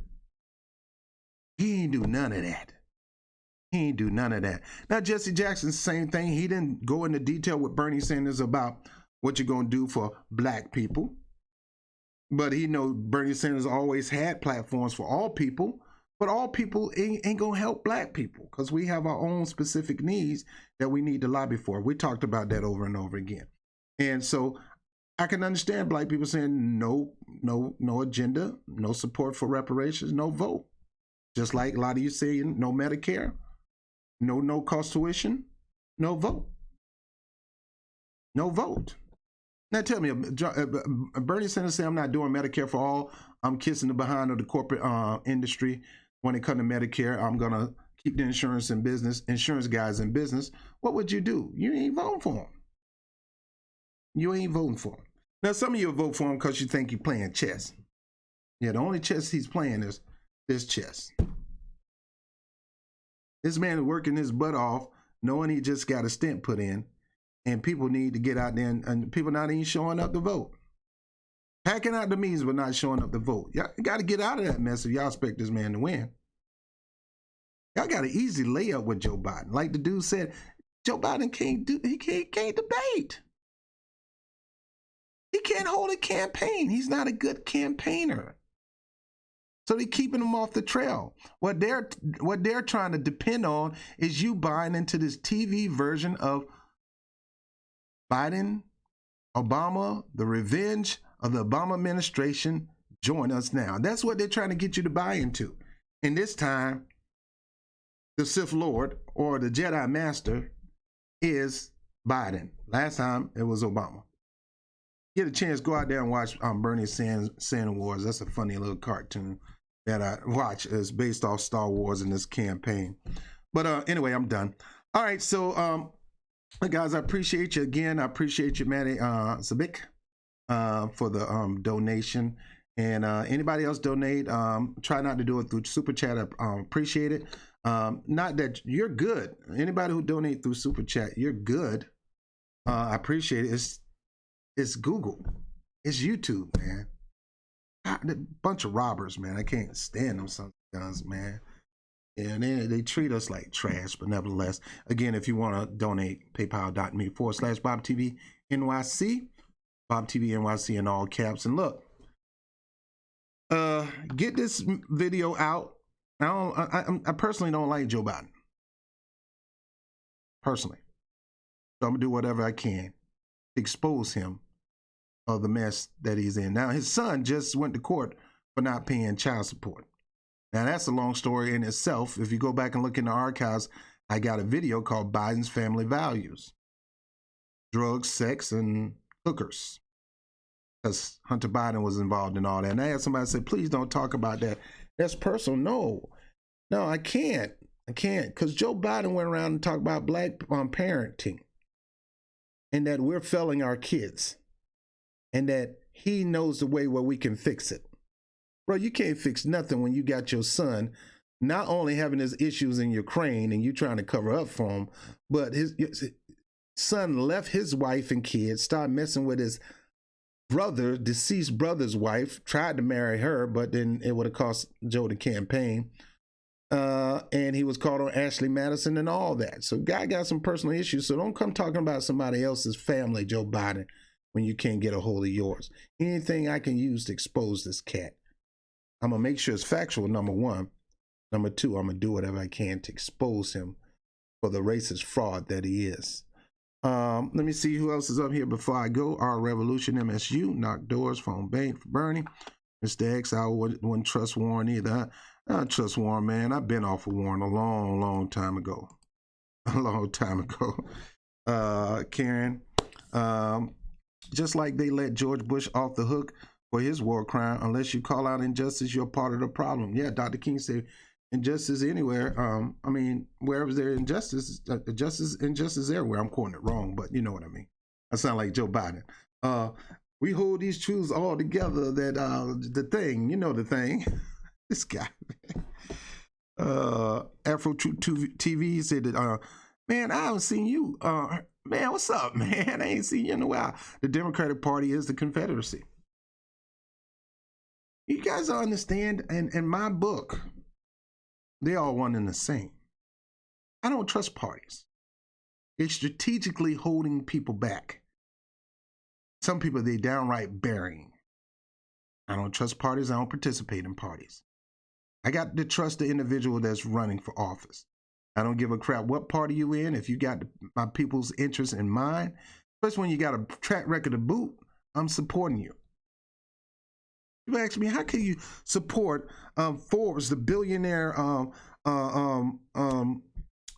He ain't do none of that. He ain't do none of that. Now, Jesse Jackson, same thing. He didn't go into detail with Bernie Sanders about what you're going to do for black people. But he knows Bernie Sanders always had platforms for all people. But all people ain't going to help black people, because we have our own specific needs that we need to lobby for. We talked about that over and over again. And so I can understand black people saying no agenda, no support for reparations, no vote. Just like a lot of you saying no Medicare, no cost tuition, no vote. No vote. Now tell me, Bernie Sanders say I'm not doing Medicare for all. I'm kissing the behind of the corporate industry. When it comes to Medicare, I'm going to keep the insurance guys in business. What would you do? You ain't voting for them. You ain't voting for them. Now, some of you vote for him because you think you're playing chess. Yeah, the only chess he's playing is this chess. This man is working his butt off, knowing he just got a stent put in, and people need to get out there, and people not even showing up to vote. Packing out the meetings but not showing up to vote. Y'all got to get out of that mess if y'all expect this man to win. Y'all got an easy layup with Joe Biden. Like the dude said, Joe Biden can't debate. He can't hold a campaign. He's not a good campaigner. So they're keeping him off the trail. What they're trying to depend on is you buying into this TV version of Biden, Obama, the revenge of the Obama administration. Join us now. That's what they're trying to get you to buy into. And this time, the Sith Lord or the Jedi Master is Biden. Last time it was Obama. Get a chance, go out there and watch Bernie Sanders Wars. That's a funny little cartoon that I watch. It's based off Star Wars in this campaign. But anyway, I'm done. All right, so guys, I appreciate you again. I appreciate you, Manny Zabik, for the donation. And anybody else donate, try not to do it through Super Chat. I appreciate it. Not that you're good. Anybody who donate through Super Chat, you're good. I appreciate it. It's Google. It's YouTube, man. A bunch of robbers, man. I can't stand them sometimes, man. And they treat us like trash, but nevertheless, again, if you want to donate, paypal.me/BobTV NYC, BobTV NYC in all caps. And look, get this video out. I personally don't like Joe Biden. Personally. So I'm gonna do whatever I can to expose him of the mess that he's in. Now his son just went to court for not paying child support. Now that's a long story in itself. If you go back and look in the archives, I got a video called Biden's Family Values. Drugs, sex, and hookers. Because Hunter Biden was involved in all that. And I had somebody say, please don't talk about that. That's personal. No, I can't. Because Joe Biden went around and talked about black parenting. And that we're failing our kids. And that he knows the way where we can fix it. Bro, you can't fix nothing when you got your son not only having his issues in Ukraine and you trying to cover up for him, but his son left his wife and kids, started messing with his brother, deceased brother's wife, tried to marry her, but then it would have cost Joe the campaign. And he was caught on Ashley Madison and all that. So guy got some personal issues. So don't come talking about somebody else's family, Joe Biden, when you can't get a hold of yours. Anything I can use to expose this cat. I'm going to make sure it's factual, number one. Number two, I'm going to do whatever I can to expose him for the racist fraud that he is. Let me see who else is up here before I go. Our Revolution MSU, knock doors, phone bank for Bernie. Mr. X, I wouldn't trust Warren either. I don't trust Warren, man. I've been off of Warren a long time ago. A long time ago. Karen, just like they let George Bush off the hook for his war crime, unless you call out injustice, you're part of the problem. Yeah, Dr. King said injustice anywhere. I mean, wherever there's injustice, injustice everywhere. I'm quoting it wrong, but you know what I mean. I sound like Joe Biden. We hold these truths all together that the thing, you know the thing. This guy, Afro TV said that, man, I haven't seen you. Man, what's up, man? I ain't seen you in a while. The Democratic Party is the Confederacy. You guys understand, in my book, they all one and the same. I don't trust parties. They're strategically holding people back. Some people, they downright burying. I don't trust parties. I don't participate in parties. I got to trust the individual that's running for office. I don't give a crap what party you in. If you got my people's interests in mind, especially when you got a track record to boot, I'm supporting you. You ask me, how can you support Forbes, the billionaire,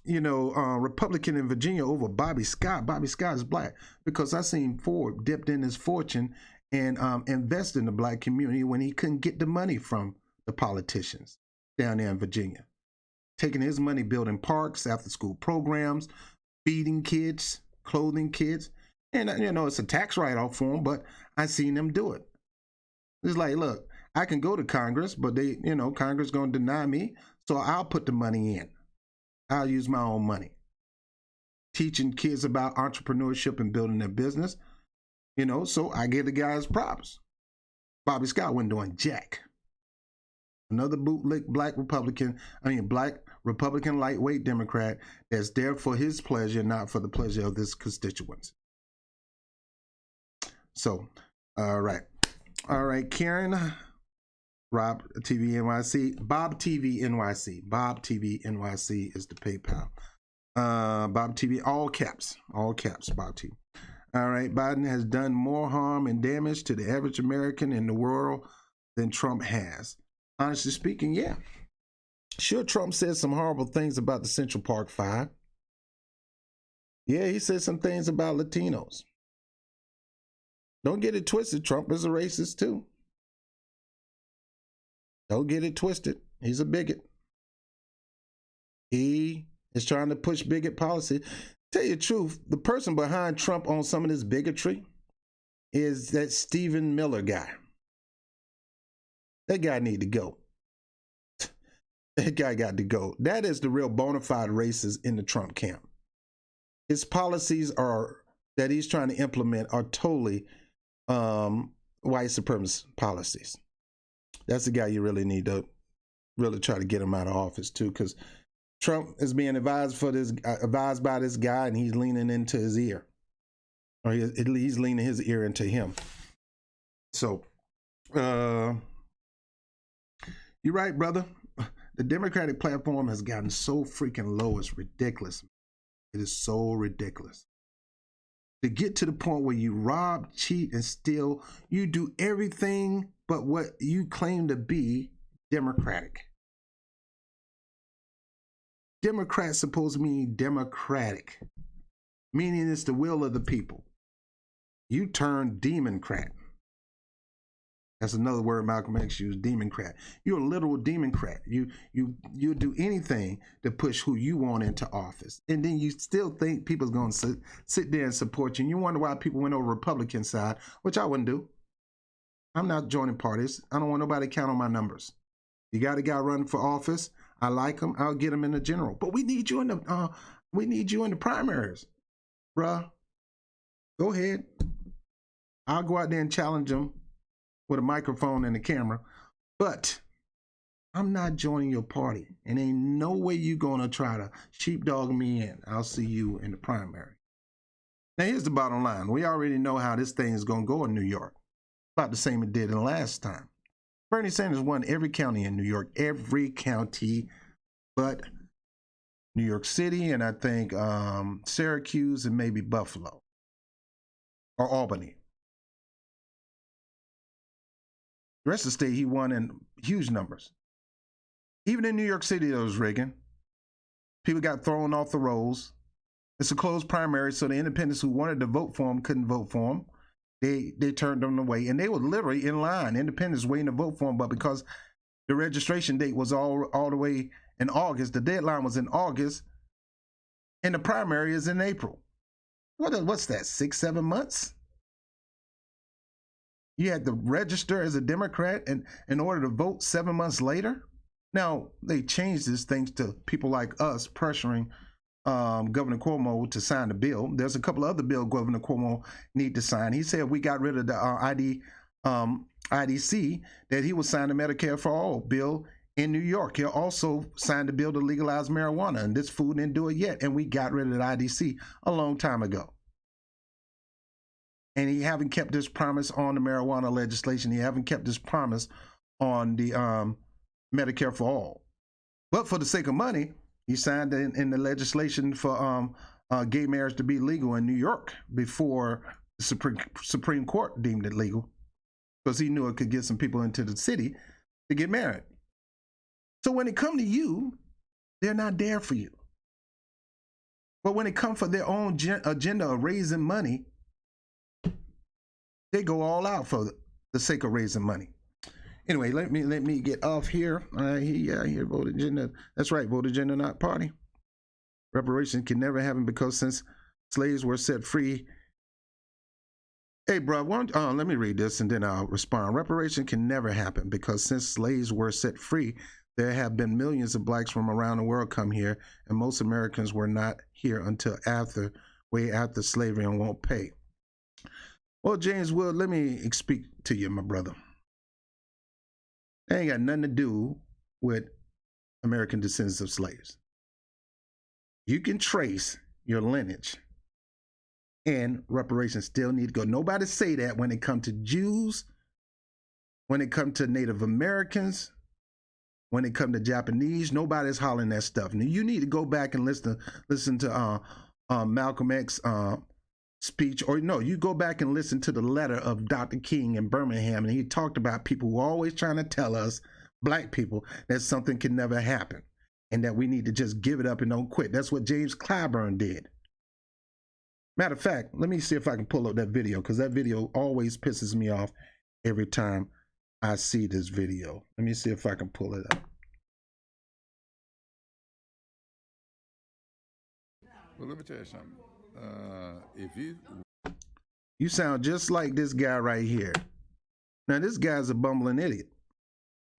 Republican in Virginia over Bobby Scott? Bobby Scott is black because I seen Ford dipped in his fortune and invest in the black community when he couldn't get the money from the politicians down there in Virginia. Taking his money, building parks, after school programs, feeding kids, clothing kids. And, it's a tax write-off for him, but I seen them do it. It's like, look, I can go to Congress, but Congress going to deny me. So I'll put the money in. I'll use my own money. Teaching kids about entrepreneurship and building their business. So I give the guys props. Bobby Scott wasn't doing jack. Another bootlick black Republican lightweight Democrat that's there for his pleasure, not for the pleasure of his constituents. So, all right, Karen, Rob TV NYC, Bob TV NYC. Bob TV NYC is the PayPal. Bob TV, all caps, Bob TV. All right, Biden has done more harm and damage to the average American in the world than Trump has. Honestly speaking, yeah. Sure, Trump said some horrible things about the Central Park Five. Yeah, he said some things about Latinos. Don't get it twisted. Trump is a racist too. Don't get it twisted. He's a bigot. He is trying to push bigot policy. Tell you the truth, the person behind Trump on some of this bigotry is that Stephen Miller guy. That guy need to go. That guy got to go. That is the real bona fide racist in the Trump camp. His policies that he's trying to implement are totally white supremacist policies. That's the guy you really need to really try to get him out of office too, because Trump is being advised by this guy, and he's leaning into his ear, or he's leaning his ear into him. So, you're right, brother. The Democratic platform has gotten so freaking low, it's ridiculous. It is so ridiculous. to get to the point where you rob, cheat, and steal. You do everything but what you claim to be democratic. Democrat supposed to mean democratic, meaning it's the will of the people. You turn demoncrat. That's another word Malcolm X used, demoncrat. You're a literal demoncrat. You do anything to push who you want into office. And then you still think people's going to sit there and support you. And you wonder why people went over Republican side, which I wouldn't do. I'm not joining parties. I don't want nobody to count on my numbers. You got a guy running for office. I like him. I'll get him in the general. But we need you in the primaries. Bruh, go ahead. I'll go out there and challenge him with a microphone and a camera, but I'm not joining your party. And ain't no way you gonna try to sheepdog me in. I'll see you in the primary. Now here's the bottom line. We already know how this thing is gonna go in New York. About the same it did in the last time. Bernie Sanders won every county in New York, every county but New York City, and I think Syracuse and maybe Buffalo or Albany. The rest of the state, he won in huge numbers. Even in New York City, there was rigging. People got thrown off the rolls. It's a closed primary, so the independents who wanted to vote for him couldn't vote for him. They turned them away, and they were literally in line, independents waiting to vote for him. But because the registration date was all the way in August, the deadline was in August, and the primary is in April. What's that, 6-7 months? You had to register as a Democrat in order to vote 7 months later. Now, they changed this thanks to people like us pressuring Governor Cuomo to sign the bill. There's a couple of other bills Governor Cuomo need to sign. He said if we got rid of the IDC, that he would sign the Medicare for All bill in New York. He'll also sign the bill to legalize marijuana, and this fool didn't do it yet, and we got rid of the IDC a long time ago. And he haven't kept his promise on the marijuana legislation. He haven't kept his promise on the Medicare for All. But for the sake of money, he signed in the legislation for gay marriage to be legal in New York before the Supreme Court deemed it legal, because he knew it could get some people into the city to get married. So when it comes to you, they're not there for you. But when it comes for their own agenda of raising money, they go all out for the sake of raising money. Anyway, let me get off here. Here, vote agenda. That's right, vote agenda, not party. Reparations can never happen because since slaves were set free. Hey, bro, let me read this and then I'll respond. Reparation can never happen because since slaves were set free, there have been millions of blacks from around the world come here, and most Americans were not here until way after slavery and won't pay. Well, James Wood, let me speak to you, my brother. That ain't got nothing to do with American descendants of slaves. You can trace your lineage, and reparations still need to go. Nobody say that when it comes to Jews, when it comes to Native Americans, when it comes to Japanese. Nobody's hollering that stuff. Now, you need to go back and listen to Malcolm X speech, or no, you go back and listen to the letter of Dr. King in Birmingham, and he talked about people who are always trying to tell us, black people, that something can never happen and that we need to just give it up and don't quit. That's what James Clyburn did. Matter of fact, let me see if I can pull up that video, because that video always pisses me off every time I see this video. Let me see if I can pull it up. Well, let me tell you something. If you sound just like this guy right here. Now, this guy's a bumbling idiot.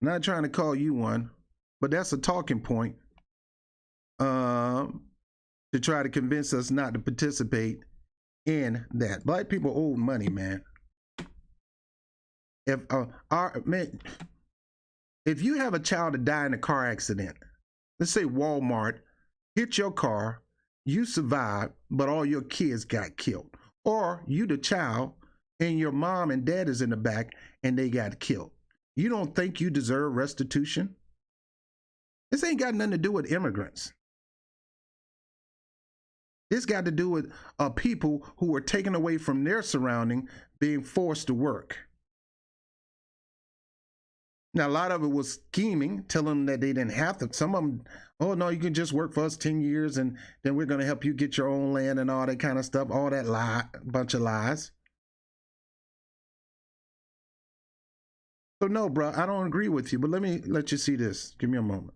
Not trying to call you one, but that's a talking point to try to convince us not to participate in that. Black people owe money, man. If you have a child that died in a car accident, let's say Walmart hit your car, you survived, but all your kids got killed. Or you the child and your mom and dad is in the back and they got killed. You don't think you deserve restitution? This ain't got nothing to do with immigrants. This got to do with people who were taken away from their surrounding, being forced to work. Now, a lot of it was scheming, telling them that they didn't have to. Some of them, oh, no, you can just work for us 10 years and then we're going to help you get your own land and all that kind of stuff. All that bunch of lies. So, no, bro, I don't agree with you, but let me let you see this. Give me a moment.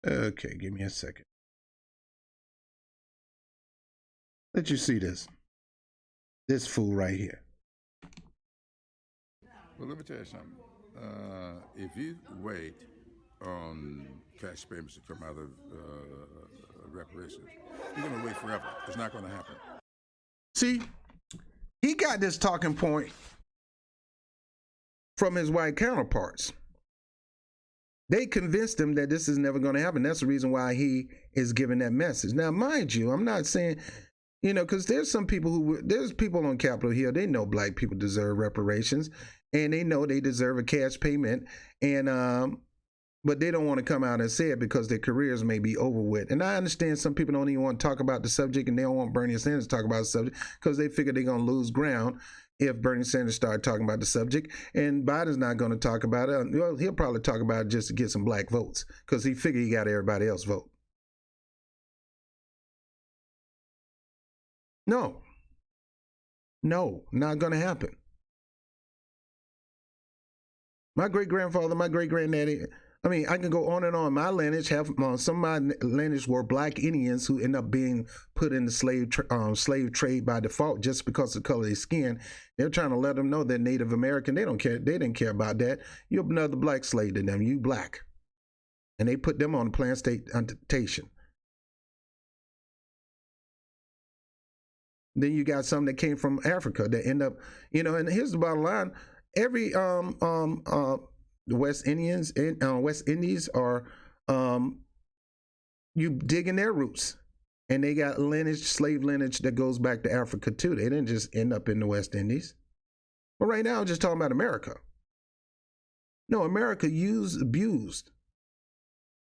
Okay, give me a second. Let you see this. This fool right here. Well, let me tell you something. If you wait on cash payments to come out of reparations, you're going to wait forever. It's not going to happen. See, he got this talking point from his white counterparts. They convinced him that this is never going to happen. That's the reason why he is giving that message. Now, mind you, I'm not saying, you know, because there's some people there's people on Capitol Hill, they know black people deserve reparations and they know they deserve a cash payment. And, but they don't want to come out and say it because their careers may be over with. And I understand some people don't even want to talk about the subject and they don't want Bernie Sanders to talk about the subject because they figure they're going to lose ground if Bernie Sanders started talking about the subject. And Biden's not going to talk about it. Well, he'll probably talk about it just to get some black votes because he figured he got everybody else vote. No, not going to happen. My great-grandfather, my great-granddaddy, I mean, I can go on and on. My lineage, some of my lineage were black Indians who end up being put in the slave trade by default just because of the color of their skin. They're trying to let them know they're Native American. They don't care. They didn't care about that. You're another black slave to them. You black. And they put them on the plantation. Then you got some that came from Africa that end up, you know, and here's the bottom line. Every the West Indies are you digging their roots, and they got slave lineage that goes back to Africa too. They didn't just end up in the West Indies. But right now, I'm just talking about America. No, America abused.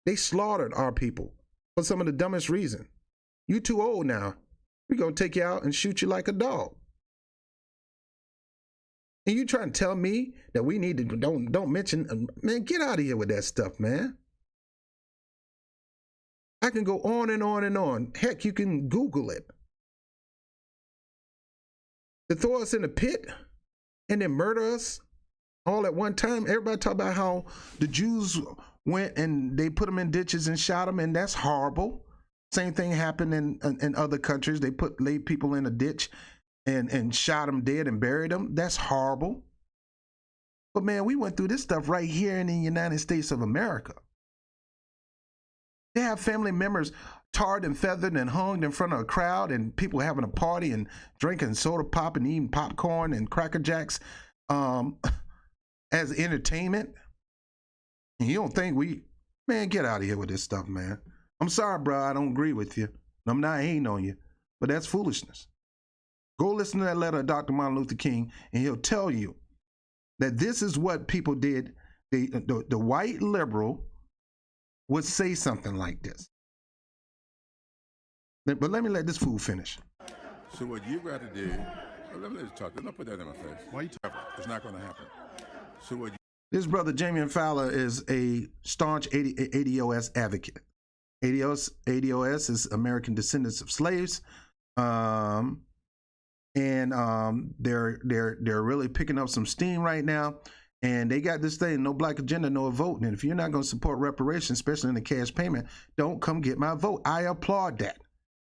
They slaughtered our people for some of the dumbest reason. You too old now. We're gonna take you out and shoot you like a dog. And you trying to tell me that we need to don't mention, man, get out of here with that stuff, man. I can go on and on and on. Heck, you can Google it. To throw us in a pit and then murder us all at one time. Everybody talk about how the Jews went and they put them in ditches and shot them, and that's horrible. Same thing happened in other countries. They laid people in a ditch and shot them dead and buried them. That's horrible. But man, we went through this stuff right here in the United States of America. They have family members tarred and feathered and hung in front of a crowd and people having a party and drinking soda pop and eating popcorn and Cracker Jacks as entertainment. And you don't think man, get out of here with this stuff, man. I'm sorry, bro, I don't agree with you. I'm not hating on you, but that's foolishness. Go listen to that letter of Dr. Martin Luther King, and he'll tell you that this is what people did. The white liberal would say something like this. But let me let this fool finish. So what you got to do, let me talk. Don't put that in my face. Why you talking? It's not going to happen. So what? This brother, Jamie Fowler, is a staunch ADOS advocate. ADOS is American Descendants of Slaves. And they're really picking up some steam right now, and they got this thing: no black agenda, no vote. And if you're not going to support reparations, especially in the cash payment, don't come get my vote. I applaud that.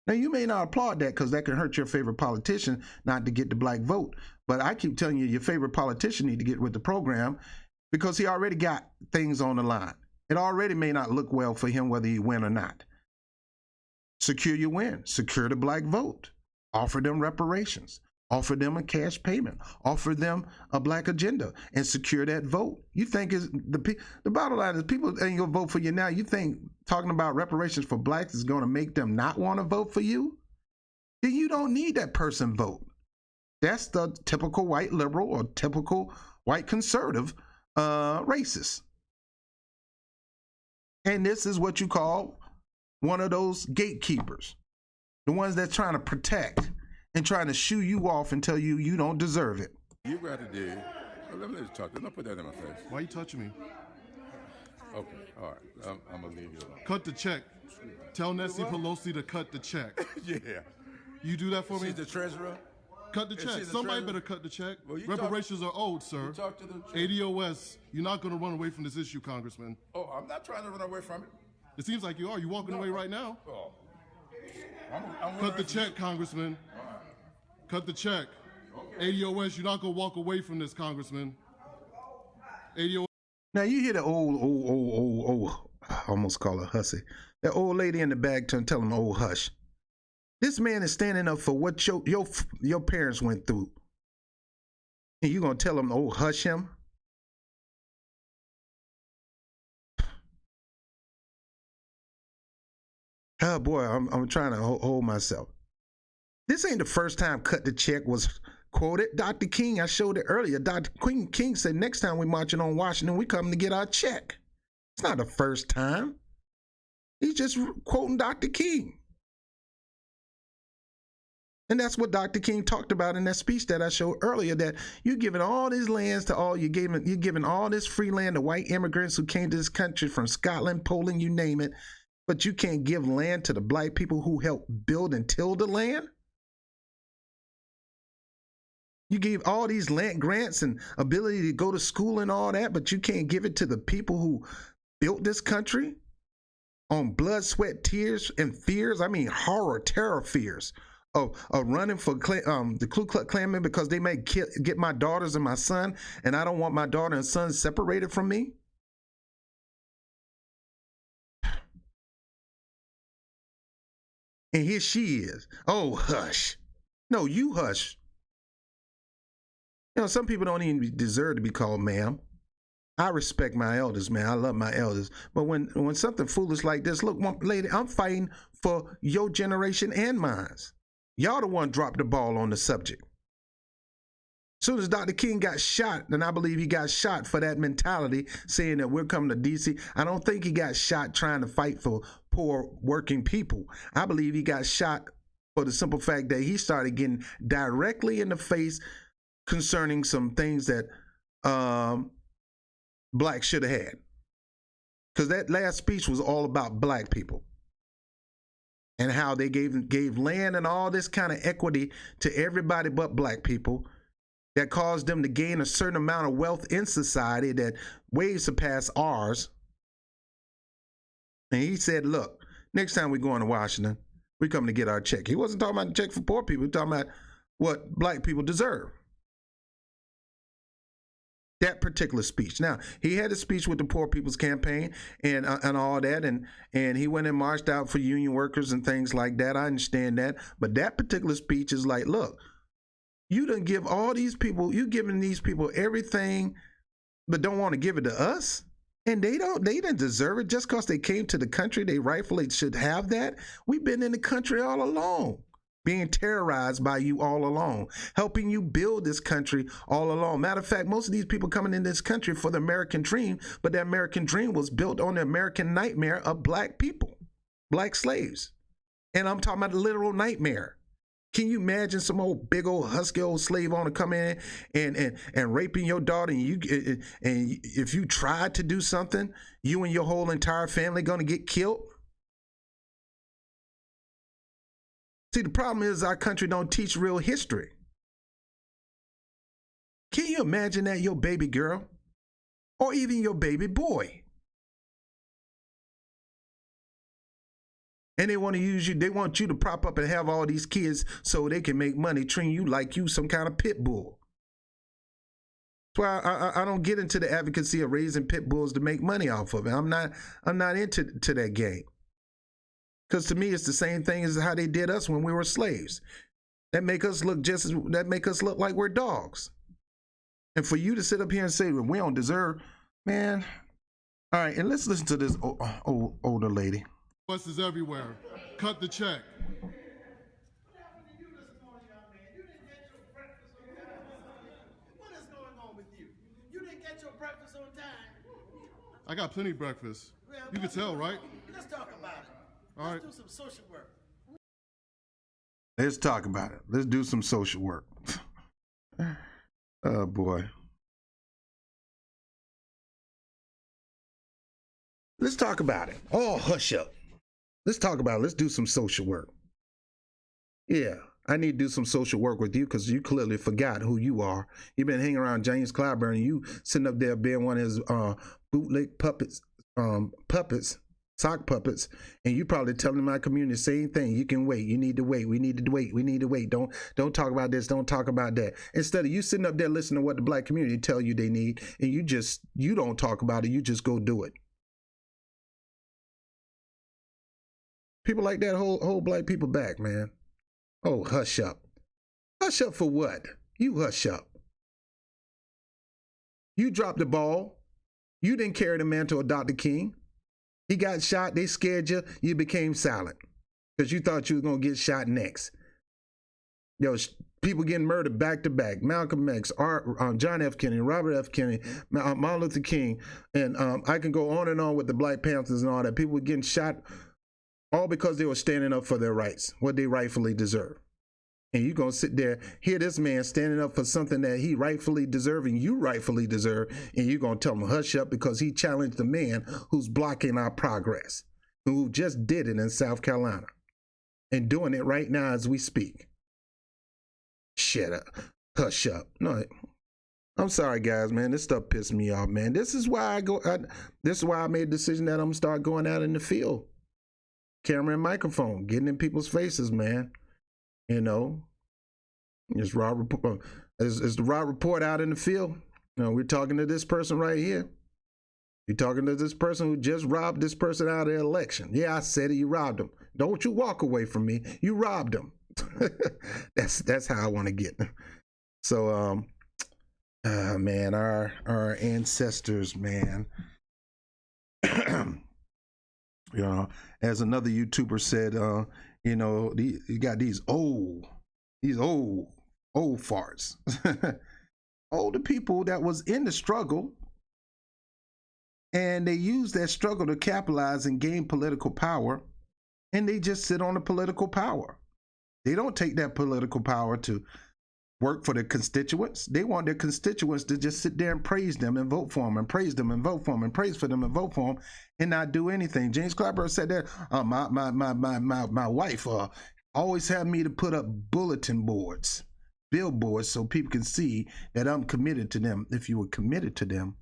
Now you may not applaud that because that can hurt your favorite politician not to get the black vote. But I keep telling you, your favorite politician need to get with the program because he already got things on the line. It already may not look well for him whether you win or not. Secure your win. Secure the black vote. Offer them reparations, offer them a cash payment, offer them a black agenda, and secure that vote. You think the bottom line is people ain't gonna vote for you now. You think talking about reparations for blacks is gonna make them not want to vote for you? Then you don't need that person vote. That's the typical white liberal or typical white conservative racist. And this is what you call one of those gatekeepers, the ones that's trying to protect and trying to shoo you off and tell you you don't deserve it. You got to do. Let me talk. Don't put that in my face. Why you touching me? Okay, all right. I'm gonna leave you alone. Cut the check. Tell Nancy Pelosi to cut the check. Yeah. You do that for me? She's the treasurer. Cut the check. she's the Somebody treasurer? better cut the check. Well, you Reparations are owed, sir. You talk to the treasurer. ADOS, you're not going to run away from this issue, Congressman. Oh, I'm not trying to run away from it. It seems like you are. You're walking away right now. Oh. I'm Cut the check, Congressman. Cut the check. ADOS, you're not going to walk away from this, Congressman. ADOS. Now you hear the old, I almost call her hussy. That old lady in the back tell him, "Oh, hush." This man is standing up for what your parents went through. And you gonna tell him, "Oh, hush him"? Oh boy, I'm trying to hold myself. This ain't the first time "cut the check" was quoted. Dr. King, I showed it earlier. Dr. King said next time we marching on Washington, we come to get our check. It's not the first time. He's just quoting Dr. King. And that's what Dr. King talked about in that speech that I showed earlier, that you're giving all these lands to you're giving all this free land to white immigrants who came to this country from Scotland, Poland, you name it, but you can't give land to the black people who helped build and till the land? You gave all these land grants and ability to go to school and all that, but you can't give it to the people who built this country on blood, sweat, tears, and fears. I mean, horror, terror fears of running for the Ku Klux Klan because they may get my daughters and my son, and I don't want my daughter and son separated from me. And here she is. Oh, hush. No, you hush. You know, some people don't even deserve to be called ma'am. I respect my elders, man. I love my elders. But when something foolish like this, look, lady, I'm fighting for your generation and mine. Y'all the one dropped the ball on the subject. As soon as Dr. King got shot, and I believe he got shot for that mentality, saying that we're coming to D.C., I don't think he got shot trying to fight for poor working people. I believe he got shot for the simple fact that he started getting directly in the face concerning some things that blacks should have had. Because that last speech was all about black people and how they gave land and all this kind of equity to everybody but black people that caused them to gain a certain amount of wealth in society that way surpassed ours. And he said, look, next time we go into Washington, we come to get our check. He wasn't talking about the check for poor people. He was talking about what black people deserve. That particular speech. Now, he had a speech with the Poor People's Campaign and all that, and he went and marched out for union workers and things like that. I understand that. But that particular speech is like, look, you done give all these people, you giving these people everything, but don't want to give it to us? And they didn't deserve it just because they came to the country. They rightfully should have that. We've been in the country all along, being terrorized by you all along, helping you build this country all along. Matter of fact, most of these people coming in this country for the American dream, but the American dream was built on the American nightmare of black people, black slaves. And I'm talking about the literal nightmare. Can you imagine some old big old husky old slave owner coming in and raping your daughter, and if you tried to do something, you and your whole entire family gonna get killed? See, the problem is our country don't teach real history. Can you imagine that your baby girl or even your baby boy? And they want to use you, they want you to prop up and have all these kids so they can make money, treating you like you some kind of pit bull. That's why I don't get into the advocacy of raising pit bulls to make money off of it. I'm not into that game. Because to me, it's the same thing as how they did us when we were slaves. That make us look like we're dogs. And for you to sit up here and say, well, we don't deserve, man. All right, and let's listen to this older lady. Buses everywhere. Cut the check. What is going on with you? You didn't get your breakfast on time. I got plenty of breakfast. Well, You can tell, right? Let's talk about it. All right. Let's do some social work. Let's talk about it. Let's do some social work. Oh, boy. Let's talk about it. Oh, hush up. Let's talk about it. Let's do some social work. Yeah, I need to do some social work with you because you clearly forgot who you are. You've been hanging around James Clyburn and you sitting up there being one of his bootleg puppets, sock puppets, and you probably telling my community the same thing. You can wait. You need to wait. We need to wait. We need to wait. Don't talk about this. Don't talk about that. Instead of you sitting up there listening to what the black community tell you they need, and you don't talk about it. You just go do it. People like that hold black people back, man. Oh, hush up. Hush up for what? You hush up. You dropped the ball. You didn't carry the mantle of Dr. King. He got shot. They scared you. You became silent because you thought you were going to get shot next. There was people getting murdered back to back. Malcolm X, John F. Kennedy, Robert F. Kennedy, Martin Luther King. And I can go on and on with the Black Panthers and all that. People were getting shot all because they were standing up for their rights, what they rightfully deserve. And you're going to sit there, hear this man standing up for something that he rightfully deserves and you rightfully deserve, and you're going to tell him hush up because he challenged the man who's blocking our progress, who just did it in South Carolina and doing it right now as we speak. Shut up. Hush up. No, I'm sorry, guys, man. This stuff pissed me off, man. This is why this is why I made the decision that I'm going to start going out in the field. Camera and microphone, getting in people's faces, man. You know, it's the raw report out in the field. You know, we're talking to this person right here. You're talking to this person who just robbed this person out of the election. Yeah, I said it. You robbed him. Don't you walk away from me. You robbed him. That's how I want to get. So, man, our ancestors, man. You know, as another YouTuber said, you know, you got these old farts. Older people that was in the struggle, and they use that struggle to capitalize and gain political power, and they just sit on the political power. They don't take that political power to work for their constituents. They want their constituents to just sit there and praise them and vote for them and praise them and vote for them and praise for them and vote for them and not do anything. James Clyburn said that my wife always had me to put up bulletin boards, billboards, so people can see that I'm committed to them. If you were committed to them,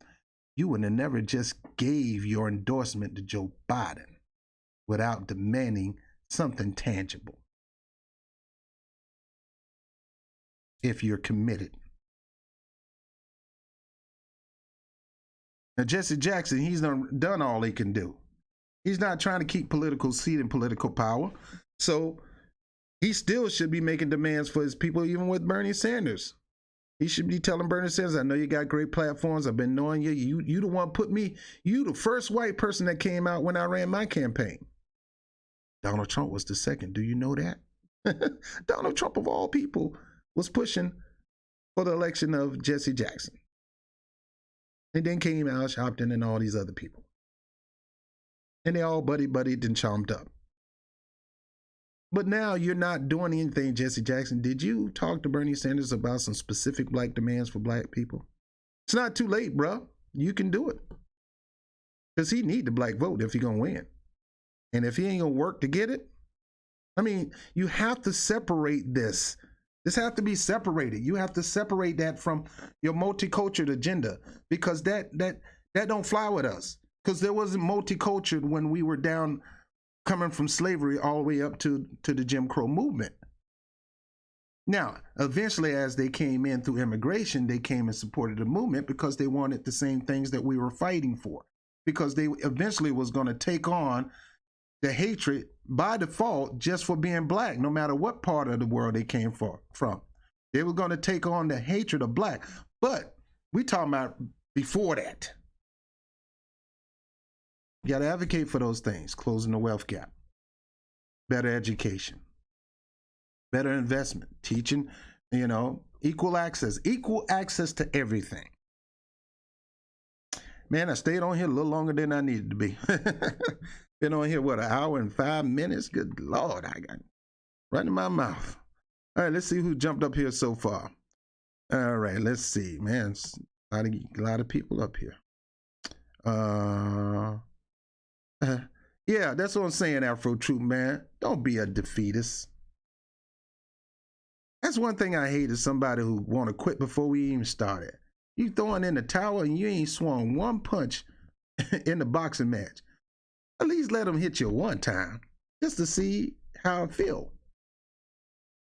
you would have never just gave your endorsement to Joe Biden without demanding something tangible. If you're committed. Now, Jesse Jackson, he's done all he can do. He's not trying to keep political seat and political power. So he still should be making demands for his people, even with Bernie Sanders. He should be telling Bernie Sanders, I know you got great platforms. I've been knowing you. You the one put me, you the first white person that came out when I ran my campaign. Donald Trump was the second. Do you know that? Donald Trump, of all people, was pushing for the election of Jesse Jackson. And then came Al Sharpton and all these other people. And they all buddy-buddied and chomped up. But now you're not doing anything, Jesse Jackson. Did you talk to Bernie Sanders about some specific black demands for black people? It's not too late, bro. You can do it. Because he need the black vote if he's going to win. And if he ain't going to work to get it, I mean, you have to separate this. This have to be separated. You have to separate that from your multicultural agenda because that don't fly with us. Because there wasn't multicultural when we were down coming from slavery all the way up to the Jim Crow movement. Now, eventually, as they came in through immigration, they came and supported the movement because they wanted the same things that we were fighting for. Because they eventually was going to take on the hatred by default just for being black, no matter what part of the world they came from. They were going to take on the hatred of black. But we talking about before that. You got to advocate for those things, closing the wealth gap, better education, better investment, teaching, you know, equal access to everything. Man, I stayed on here a little longer than I needed to be. Been on here, what, an hour and 5 minutes? Good Lord, I got running my mouth. All right, let's see who jumped up here so far. All right, let's see. Man, a lot of people up here. Yeah, that's what I'm saying, Afro Troop, man. Don't be a defeatist. That's one thing I hate, is somebody who want to quit before we even started. You throwing in the towel and you ain't swung one punch in the boxing match. At least let him hit you one time, just to see how it feel.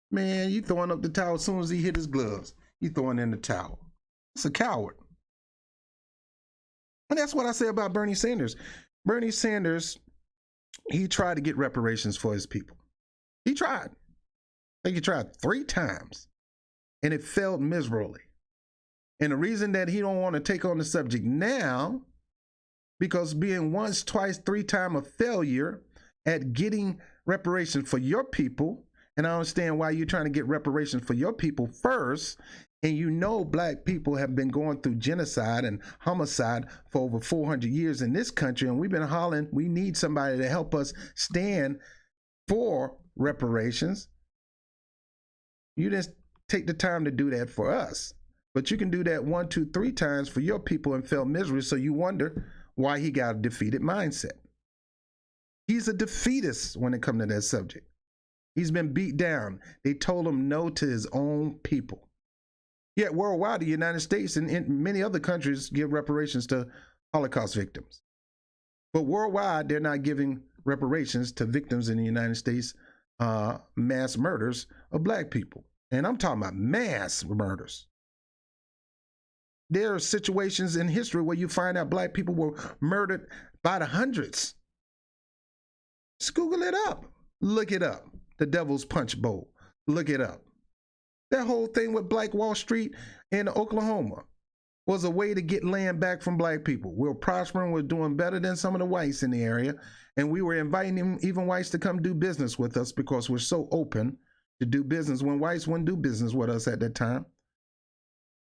Man, you throwing up the towel as soon as he hit his gloves. You throwing in the towel. It's a coward. And that's what I say about Bernie Sanders. Bernie Sanders, he tried to get reparations for his people. He tried. I think he tried 3 times, and it failed miserably. And the reason that he don't want to take on the subject now, because being once, twice, 3 times a failure at getting reparations for your people, and I understand why you're trying to get reparations for your people first, and you know black people have been going through genocide and homicide for over 400 years in this country, and we've been hollering, we need somebody to help us stand for reparations. You didn't take the time to do that for us. But you can do that 1, 2, 3 times for your people and fail miserably, so you wonder why he got a defeated mindset. He's a defeatist when it comes to that subject. He's been beat down. They told him no to his own people. Yet worldwide, the United States and many other countries give reparations to Holocaust victims. But worldwide, they're not giving reparations to victims in the United States, mass murders of black people. And I'm talking about mass murders. There are situations in history where you find out black people were murdered by the hundreds. Just Google it up. Look it up. The Devil's Punch Bowl. Look it up. That whole thing with Black Wall Street in Oklahoma was a way to get land back from black people. We were prospering, we're doing better than some of the whites in the area, and we were inviting even whites to come do business with us because we're so open to do business when whites wouldn't do business with us at that time.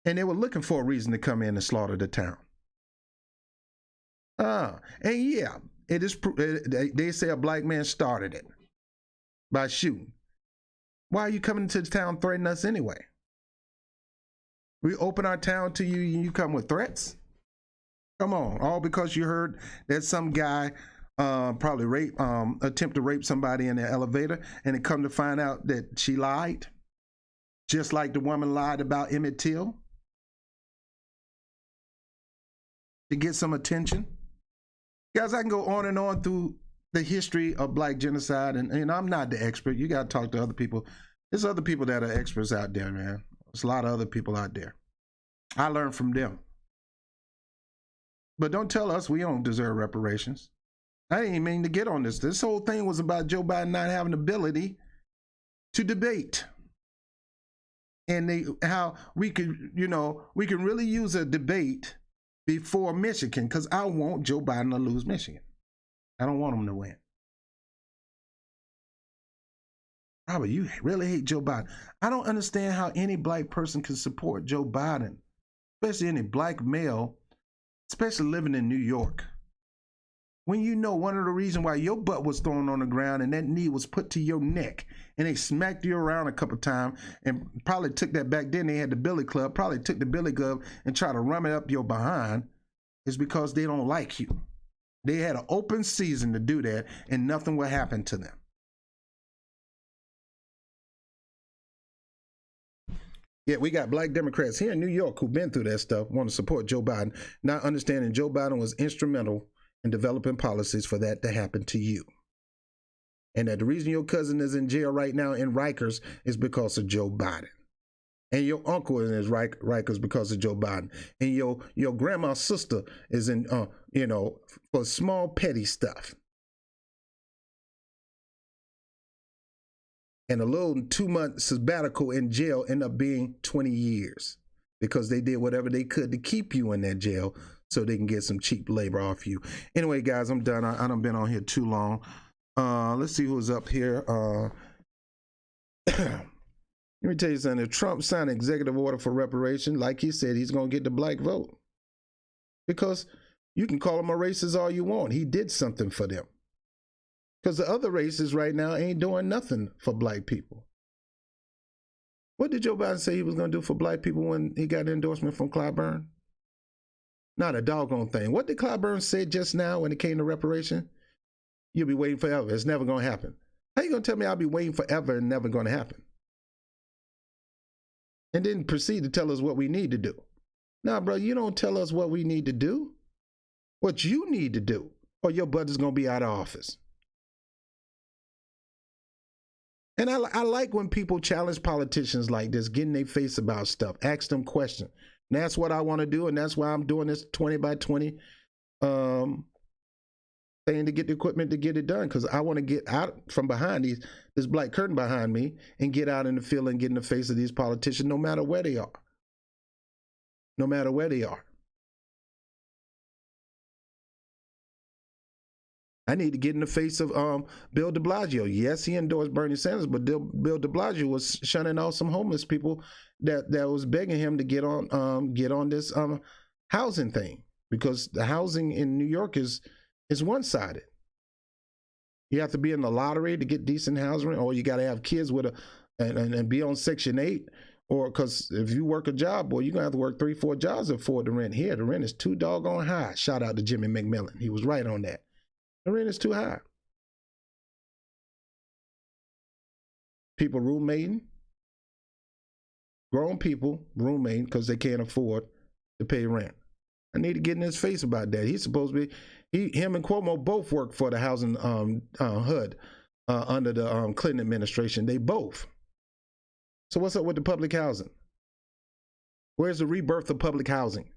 And they were looking for a reason to come in and slaughter the town. And yeah, it is. They say a black man started it by shooting. Why are you coming to the town threatening us anyway? We open our town to you and you come with threats? Come on, all because you heard that some guy probably attempt to rape somebody in the elevator, and it come to find out that she lied, just like the woman lied about Emmett Till, to get some attention. Guys, I can go on and on through the history of black genocide, and I'm not the expert. You got to talk to other people. There's other people that are experts out there, man. There's a lot of other people out there. I learned from them. But don't tell us we don't deserve reparations. I didn't even mean to get on this. This whole thing was about Joe Biden not having the ability to debate. And how we could, we can really use a debate before Michigan, because I want Joe Biden to lose Michigan. I don't want him to win. Robert, you really hate Joe Biden. I don't understand how any black person can support Joe Biden, especially any black male, especially living in New York. When you know one of the reasons why your butt was thrown on the ground and that knee was put to your neck and they smacked you around a couple times and probably took that back then, they had the billy club, probably took the billy club and tried to rum it up your behind, is because they don't like you. They had an open season to do that and nothing will happen to them. Yeah, we got black Democrats here in New York who've been through that stuff, want to support Joe Biden, not understanding Joe Biden was instrumental in developing policies for that to happen to you. And that the reason your cousin is in jail right now in Rikers is because of Joe Biden. And your uncle is in Rikers because of Joe Biden. And your grandma's sister is in, for small petty stuff. And a little 2-month sabbatical in jail end up being 20 years because they did whatever they could to keep you in that jail so they can get some cheap labor off you. Anyway, guys, I'm done. I done been on here too long. Let's see who's up here. Let me tell you something. If Trump signed an executive order for reparation, like he said, he's going to get the black vote. Because You can call him a racist all you want. He did something for them. Because the other races right now ain't doing nothing for black people. What did Joe Biden say he was going to do for black people when he got the endorsement from Clyburn? Not a doggone thing. What did Clyburn say just now when it came to reparation? You'll be waiting forever. It's never going to happen. How you going to tell me I'll be waiting forever and never going to happen? And then proceed to tell us what we need to do. Nah, bro, you don't tell us what we need to do. What you need to do, or your brother's going to be out of office. And I like when people challenge politicians like this, get in their face about stuff, ask them questions. And that's what I want to do, and that's why I'm doing this 20 by 20 thing to get the equipment to get it done, because I want to get out from behind this black curtain behind me and get out in the field and get in the face of these politicians, no matter where they are. No matter where they are. I need to get in the face of Bill de Blasio. Yes, he endorsed Bernie Sanders, but Bill de Blasio was shunning out some homeless people that was begging him to get on this housing thing, because the housing in New York is one-sided. You have to be in the lottery to get decent housing, or you got to have kids with and be on Section 8, or because if you work a job, boy, you're gonna have to work 3-4 jobs to afford the rent. Here, the rent is too doggone high. Shout out to Jimmy McMillan. He was right on that. The rent is too high. People roommating, grown people roommating because they can't afford to pay rent. I need to get in his face about that. He's supposed to be, him and Cuomo both work for the housing HUD under the Clinton administration. They both. So what's up with the public housing? Where's the rebirth of public housing?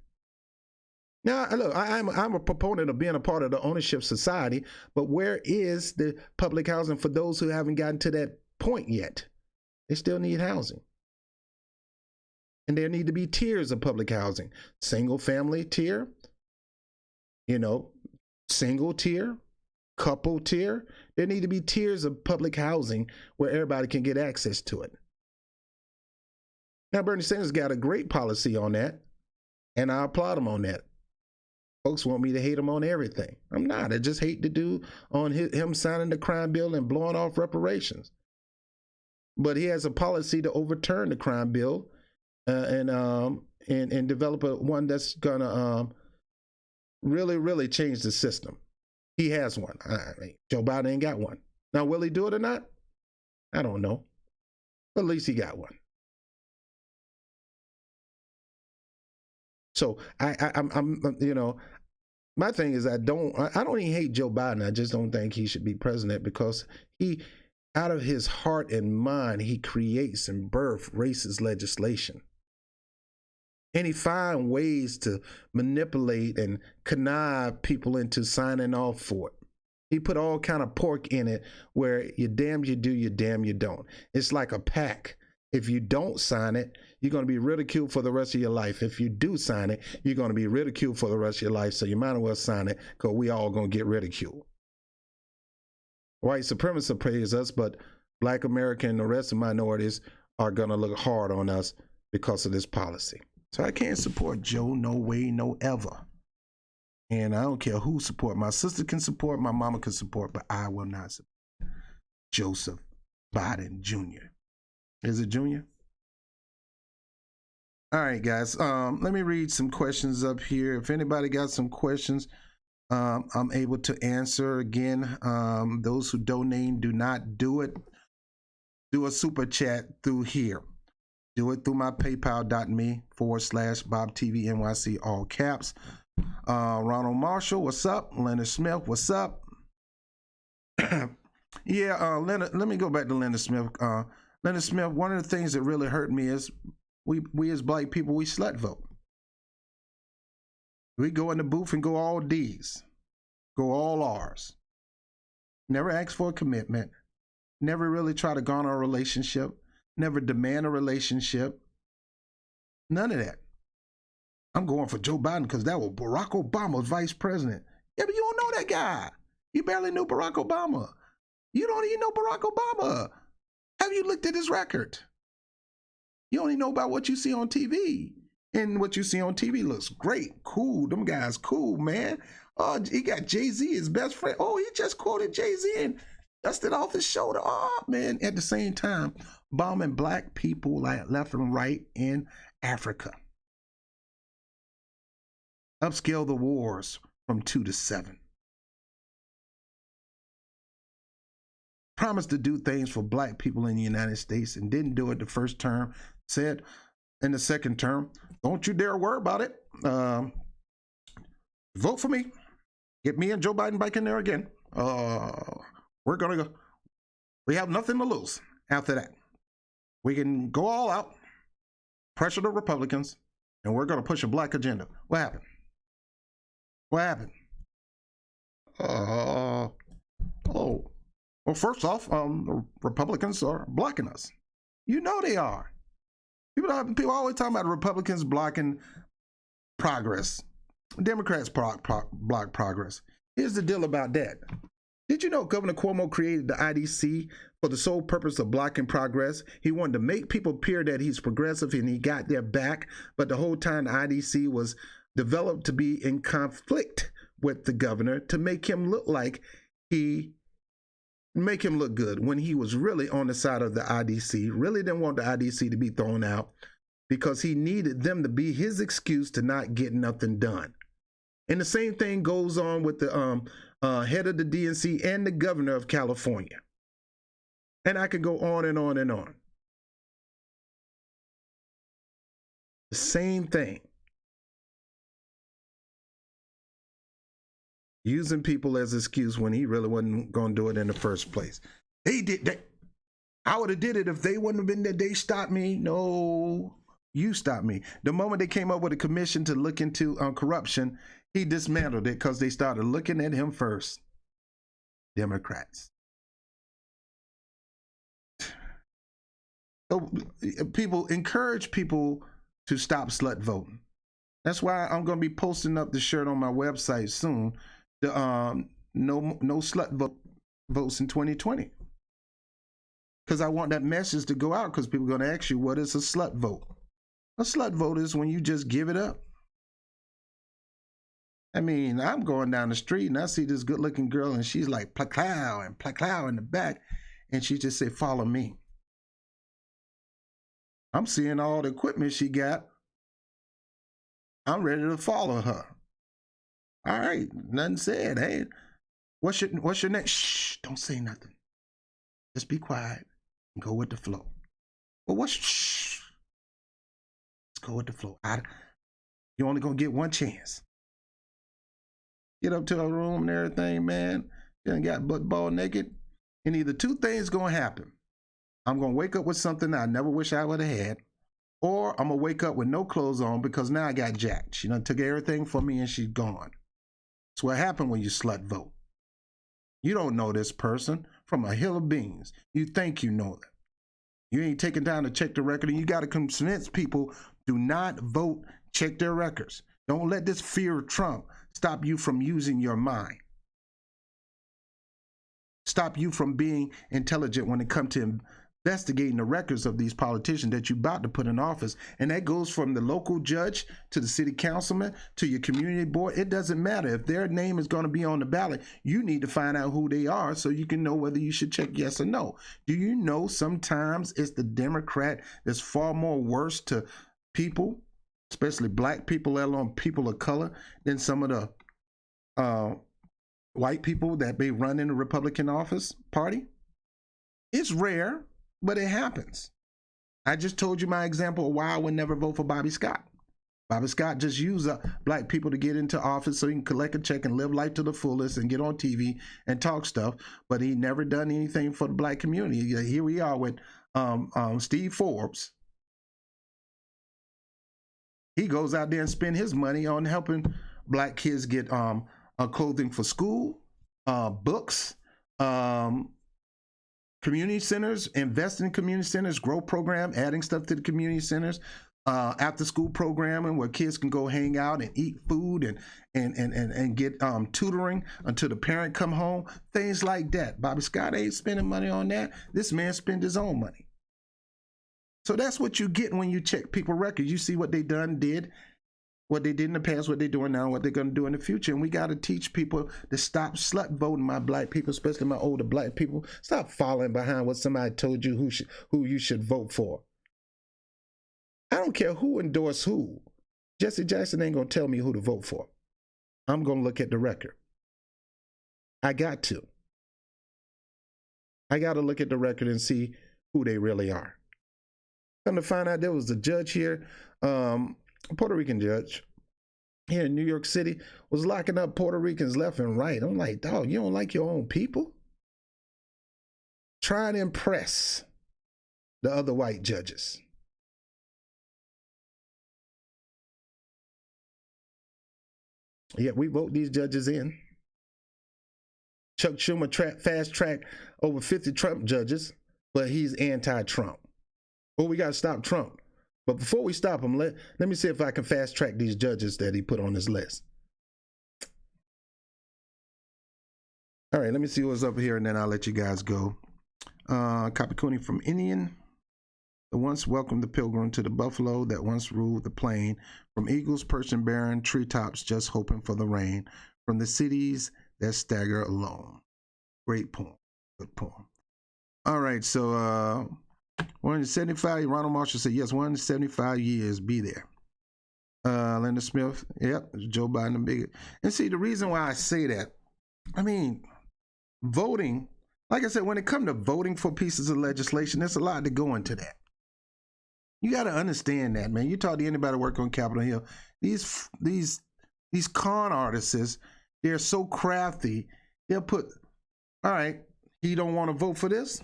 Now, look, I'm a proponent of being a part of the ownership society, but where is the public housing for those who haven't gotten to that point yet? They still need housing. And there need to be tiers of public housing. Single family tier, single tier, couple tier. There need to be tiers of public housing where everybody can get access to it. Now, Bernie Sanders got a great policy on that, and I applaud him on that. Folks want me to hate him on everything. I'm not. I just hate the dude on him signing the crime bill and blowing off reparations. But he has a policy to overturn the crime bill and develop one that's gonna really, really change the system. He has one. Joe Biden ain't got one. Now, will he do it or not? I don't know. But at least he got one. So I'm my thing is I don't even hate Joe Biden. I just don't think he should be president, because he, out of his heart and mind, he creates and births racist legislation. And he finds ways to manipulate and connive people into signing off for it. He put all kind of pork in it where you're damned you do, you're damned you don't. It's like a pack. If you don't sign it, you're going to be ridiculed for the rest of your life. If you do sign it, you're going to be ridiculed for the rest of your life. So you might as well sign it, because we all going to get ridiculed. White supremacists praise us, but Black American and the rest of minorities are going to look hard on us because of this policy. So I can't support Joe, no way, no ever. And I don't care who support. My sister can support, my mama can support, but I will not support Joseph Biden Jr. Is it Junior? All right, guys. Let me read some questions up here. If anybody got some questions, I'm able to answer. Again, those who donate, do not do it. Do a super chat through here. Do it through my paypal.me/BobTVNYC, all caps. Ronald Marshall, what's up? Leonard Smith, what's up? Yeah, Leonard, let me go back to Leonard Smith. Leonard Smith, one of the things that really hurt me is we as black people, we slut vote. We go in the booth and go all D's, go all R's. Never ask for a commitment. Never really try to garner a relationship. Never demand a relationship. None of that. I'm going for Joe Biden because that was Barack Obama's vice president. Yeah, but you don't know that guy. You barely knew Barack Obama. You don't even know Barack Obama. Have you looked at his record? You only know about what you see on TV. And what you see on TV looks great, cool. Them guys, cool, man. Oh, he got Jay-Z, his best friend. Oh, he just quoted Jay-Z and dusted off his shoulder. Oh, man. At the same time, bombing black people like left and right in Africa. Upscale the wars from 2 to 7. Promised to do things for black people in the United States and didn't do it the first term. Said in the second term, don't you dare worry about it. Vote for me. Get me and Joe Biden back in there again. We're going to go. We have nothing to lose after that. We can go all out, pressure the Republicans, and we're going to push a black agenda. What happened? What happened? Well, first off, the Republicans are blocking us. You know they are. People always talk about Republicans blocking progress. Democrats block progress. Here's the deal about that. Did you know Governor Cuomo created the IDC for the sole purpose of blocking progress? He wanted to make people appear that he's progressive and he got their back, but the whole time the IDC was developed to be in conflict with the governor to make him look like make him look good when he was really on the side of the IDC, really didn't want the IDC to be thrown out because he needed them to be his excuse to not get nothing done. And the same thing goes on with the head of the DNC and the governor of California. And I could go on and on and on. The same thing. Using people as excuse when he really wasn't going to do it in the first place. They did that. I would have did it if they wouldn't have been there. They stopped me. No, you stopped me. The moment they came up with a commission to look into corruption, he dismantled it because they started looking at him first. Democrats. So people encourage people to stop slut voting. That's why I'm going to be posting up the shirt on my website soon. The no slut votes in 2020. Because I want that message to go out because people are going to ask you, what is a slut vote? A slut vote is when you just give it up. I mean, I'm going down the street and I see this good looking girl and she's like plaklow and plaklow in the back and she just say, follow me. I'm seeing all the equipment she got. I'm ready to follow her. All right, nothing said. Hey, what's your name? Shh, don't say nothing. Just be quiet and go with the flow. Well, shh. Let's go with the flow. You're only gonna get one chance. Get up to her room and everything, man. You done got butt ball naked. And either two things gonna happen. I'm gonna wake up with something I never wish I would have had, or I'm gonna wake up with no clothes on because now I got jacked. She done took everything from me and she's gone. That's what happened when you slut vote. You don't know this person from a hill of beans. You think you know them. You ain't taking time to check the record, and you got to convince people, do not vote, check their records. Don't let this fear of Trump stop you from using your mind. Stop you from being intelligent when it comes to investigating the records of these politicians that you're about to put in office. And that goes from the local judge to the city councilman to your community board. It doesn't matter. If their name is going to be on the ballot, you need to find out who they are so you can know whether you should check yes or no. Do you know sometimes it's the Democrat that's far more worse to people, especially black people, let alone people of color, than some of the white people that may run in the Republican office party? It's rare, but it happens. I just told you my example of why I would never vote for Bobby Scott. Bobby Scott just used black people to get into office so he can collect a check and live life to the fullest and get on TV and talk stuff, but he never done anything for the black community. Here we are with Steve Forbes. He goes out there and spend his money on helping black kids get clothing for school, books, community centers, invest in community centers, grow program, adding stuff to the community centers, after school programming where kids can go hang out and eat food and get tutoring until the parent come home, things like that. Bobby Scott ain't spending money on that. This man spent his own money. So that's what you get when you check people records. You see what they did, what they did in the past, what they're doing now, what they're going to do in the future. And we got to teach people to stop slut voting, my black people, especially my older black people. Stop following behind what somebody told you who you should vote for. I don't care who endorsed who. Jesse Jackson ain't going to tell me who to vote for. I'm going to look at the record. I got to. I got to look at the record and see who they really are. Come to find out, there was a judge here, a Puerto Rican judge here in New York City, was locking up Puerto Ricans left and right. I'm like, dog, you don't like your own people? Try and impress the other white judges. Yet we vote these judges in. Chuck Schumer fast-tracked over 50 Trump judges, but he's anti-Trump. Well, we got to stop Trump. But before we stop him, let me see if I can fast-track these judges that he put on his list. All right, let me see what's up here, and then I'll let you guys go. Kapakuni from Indian. The once welcomed the pilgrim to the buffalo that once ruled the plain. From eagles perching barren treetops, just hoping for the rain. From the cities that stagger alone. Great poem. Good poem. All right, so 175, Ronald Marshall said, yes, 175 years, be there. Linda Smith, yep, Joe Biden the bigot. And see, the reason why I say that, I mean, voting, like I said, when it comes to voting for pieces of legislation, there's a lot to go into that. You got to understand that, man. You talk to anybody working on Capitol Hill, these con artists, they're so crafty. They'll put, all right, you don't want to vote for this?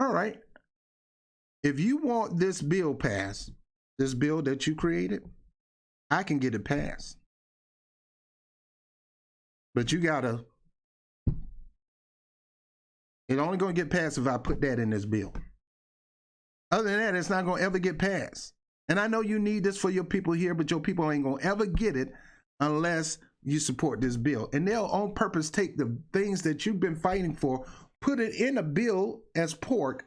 All right. If you want this bill passed, this bill that you created, I can get it passed. But you gotta, it's only gonna get passed if I put that in this bill. Other than that, it's not gonna ever get passed. And I know you need this for your people here, but your people ain't gonna ever get it unless you support this bill. And they'll on purpose take the things that you've been fighting for, put it in a bill as pork,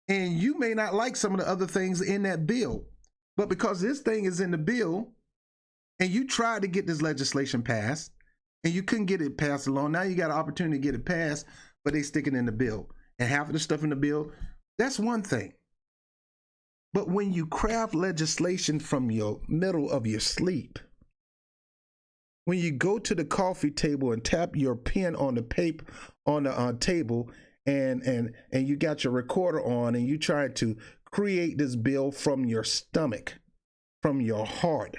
and you may not like some of the other things in that bill. But because this thing is in the bill, and you tried to get this legislation passed, and you couldn't get it passed along, now you got an opportunity to get it passed, but they stick it in the bill. And half of the stuff in the bill, that's one thing. But when you craft legislation from your middle of your sleep, when you go to the coffee table and tap your pen on the paper on the table, and you got your recorder on, and you try to create this bill from your stomach, from your heart,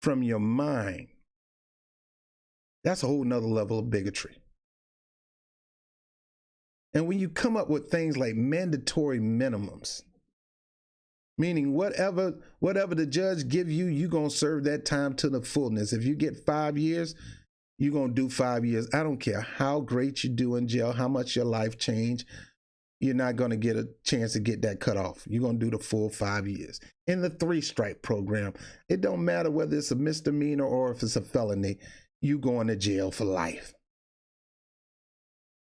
from your mind, that's a whole nother level of bigotry. And when you come up with things like mandatory minimums, meaning whatever the judge give you, you're going to serve that time to the fullness. If you get 5 years, you're going to do 5 years. I don't care how great you do in jail, how much your life changed. You're not going to get a chance to get that cut off. You're going to do the full 5 years. In the 3-stripe program, it don't matter whether it's a misdemeanor or if it's a felony, you going to jail for life.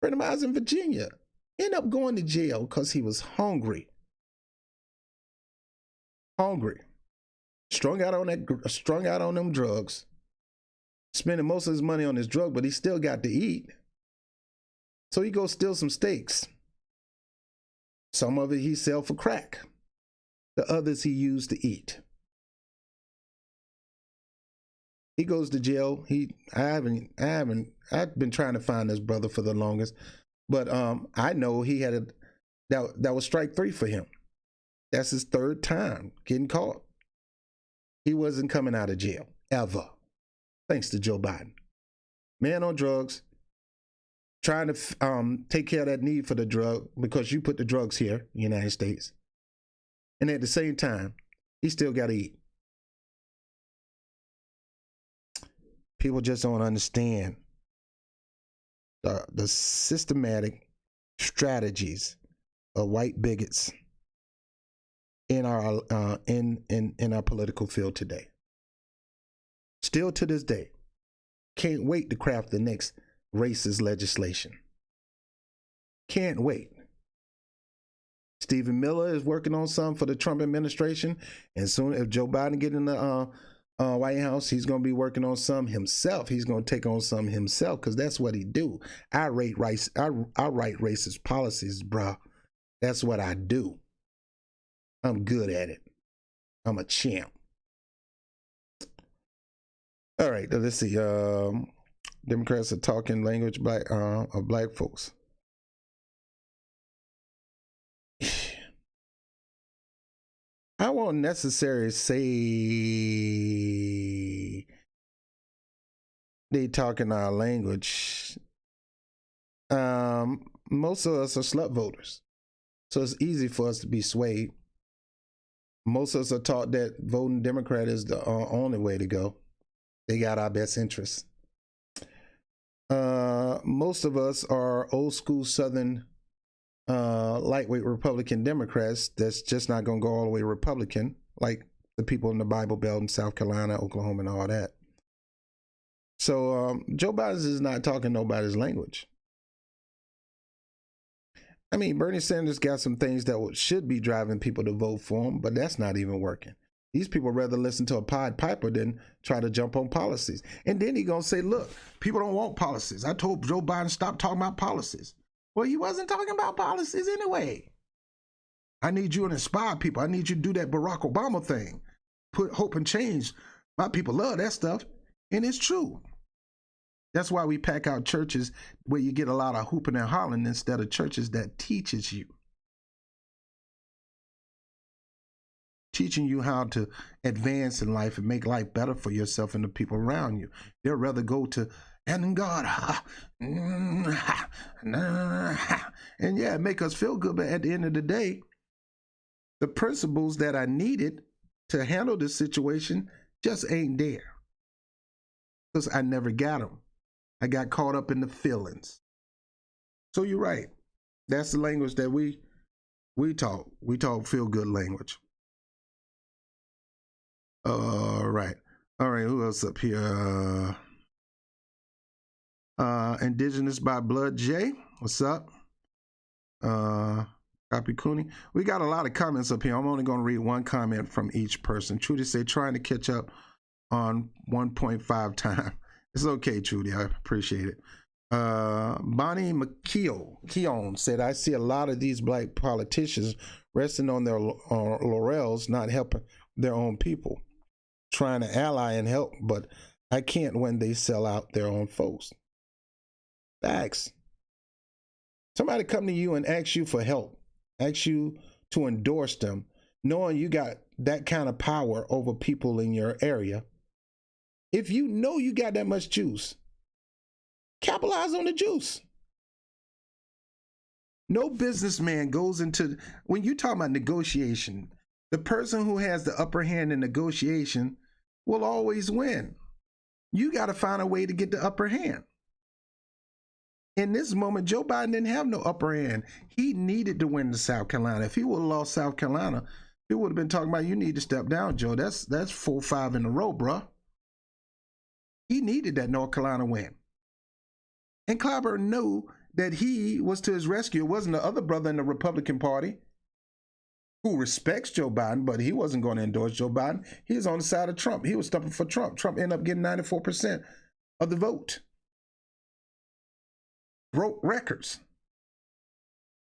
A friend of mine's in Virginia ended up going to jail because he was hungry. Strung out on them drugs, spending most of his money on his drug, but he still got to eat. So he goes steal some steaks. Some of it he sell for crack. The others he used to eat. He goes to jail. I've been trying to find this brother for the longest, but I know he had that was strike 3 for him. That's his 3rd time getting caught. He wasn't coming out of jail, ever. Thanks to Joe Biden. Man on drugs, trying to take care of that need for the drug because you put the drugs here in the United States. And at the same time, he still got to eat. People just don't understand the systematic strategies of white bigots in our in our political field today. Still to this day, can't wait to craft the next racist legislation. Can't wait. Stephen Miller is working on some for the Trump administration. And soon, if Joe Biden get in the White House, he's going to be working on some himself. He's going to take on some himself because that's what he do. I write racist policies, bruh. That's what I do. I'm good at it. I'm a champ. All right, let's see. Democrats are talking language of black folks. I won't necessarily say they talking our language. Most of us are slut voters, so it's easy for us to be swayed. Most of us are taught that voting Democrat is the only way to go. They got our best interests. Most of us are old school Southern lightweight Republican Democrats that's just not going to go all the way Republican, like the people in the Bible Belt in South Carolina, Oklahoma, and all that. So Joe Biden is not talking nobody's language. I mean, Bernie Sanders got some things that should be driving people to vote for him, but that's not even working. These people rather listen to a Pied Piper than try to jump on policies. And then he going to say, look, people don't want policies. I told Joe Biden, stop talking about policies. Well, he wasn't talking about policies anyway. I need you to inspire people. I need you to do that Barack Obama thing. Put hope and change. My people love that stuff. And it's true. That's why we pack out churches where you get a lot of hooping and hollering instead of churches that teaches you. Teaching you how to advance in life and make life better for yourself and the people around you. They'll rather go to, and God, and yeah, make us feel good. But at the end of the day, the principles that I needed to handle this situation just ain't there. Because I never got them. I got caught up in the feelings. So you're right. That's the language that we talk. We talk feel good language. All right. Who else up here? Indigenous by Blood J. What's up? Copy Cooney. We got a lot of comments up here. I'm only going to read one comment from each person. Trudy say trying to catch up on 1.5 time. It's okay, Trudy. I appreciate it. Bonnie Keon said, I see a lot of these black politicians resting on their laurels, not helping their own people, trying to ally and help, but I can't when they sell out their own folks. Facts. Somebody come to you and ask you for help, ask you to endorse them, knowing you got that kind of power over people in your area. If you know you got that much juice, capitalize on the juice. No businessman goes into, when you talk about negotiation, the person who has the upper hand in negotiation will always win. You got to find a way to get the upper hand. In this moment, Joe Biden didn't have no upper hand. He needed to win the South Carolina. If he would have lost South Carolina, he would have been talking about, you need to step down, Joe. That's 4-5 in a row, bruh. He needed that North Carolina win. And Clyburn knew that he was to his rescue. It wasn't the other brother in the Republican Party who respects Joe Biden, but he wasn't going to endorse Joe Biden. He was on the side of Trump. He was stumping for Trump. Trump ended up getting 94% of the vote. Broke records.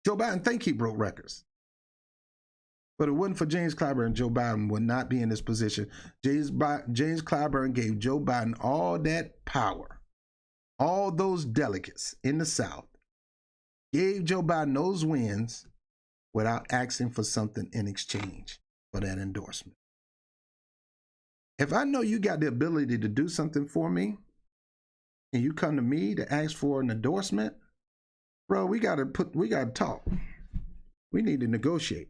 Joe Biden think he broke records. But it wasn't for James Clyburn, Joe Biden would not be in this position. James Clyburn gave Joe Biden all that power, all those delegates in the South, gave Joe Biden those wins without asking for something in exchange for that endorsement. If I know you got the ability to do something for me, and you come to me to ask for an endorsement, bro, we gotta talk. We need to negotiate.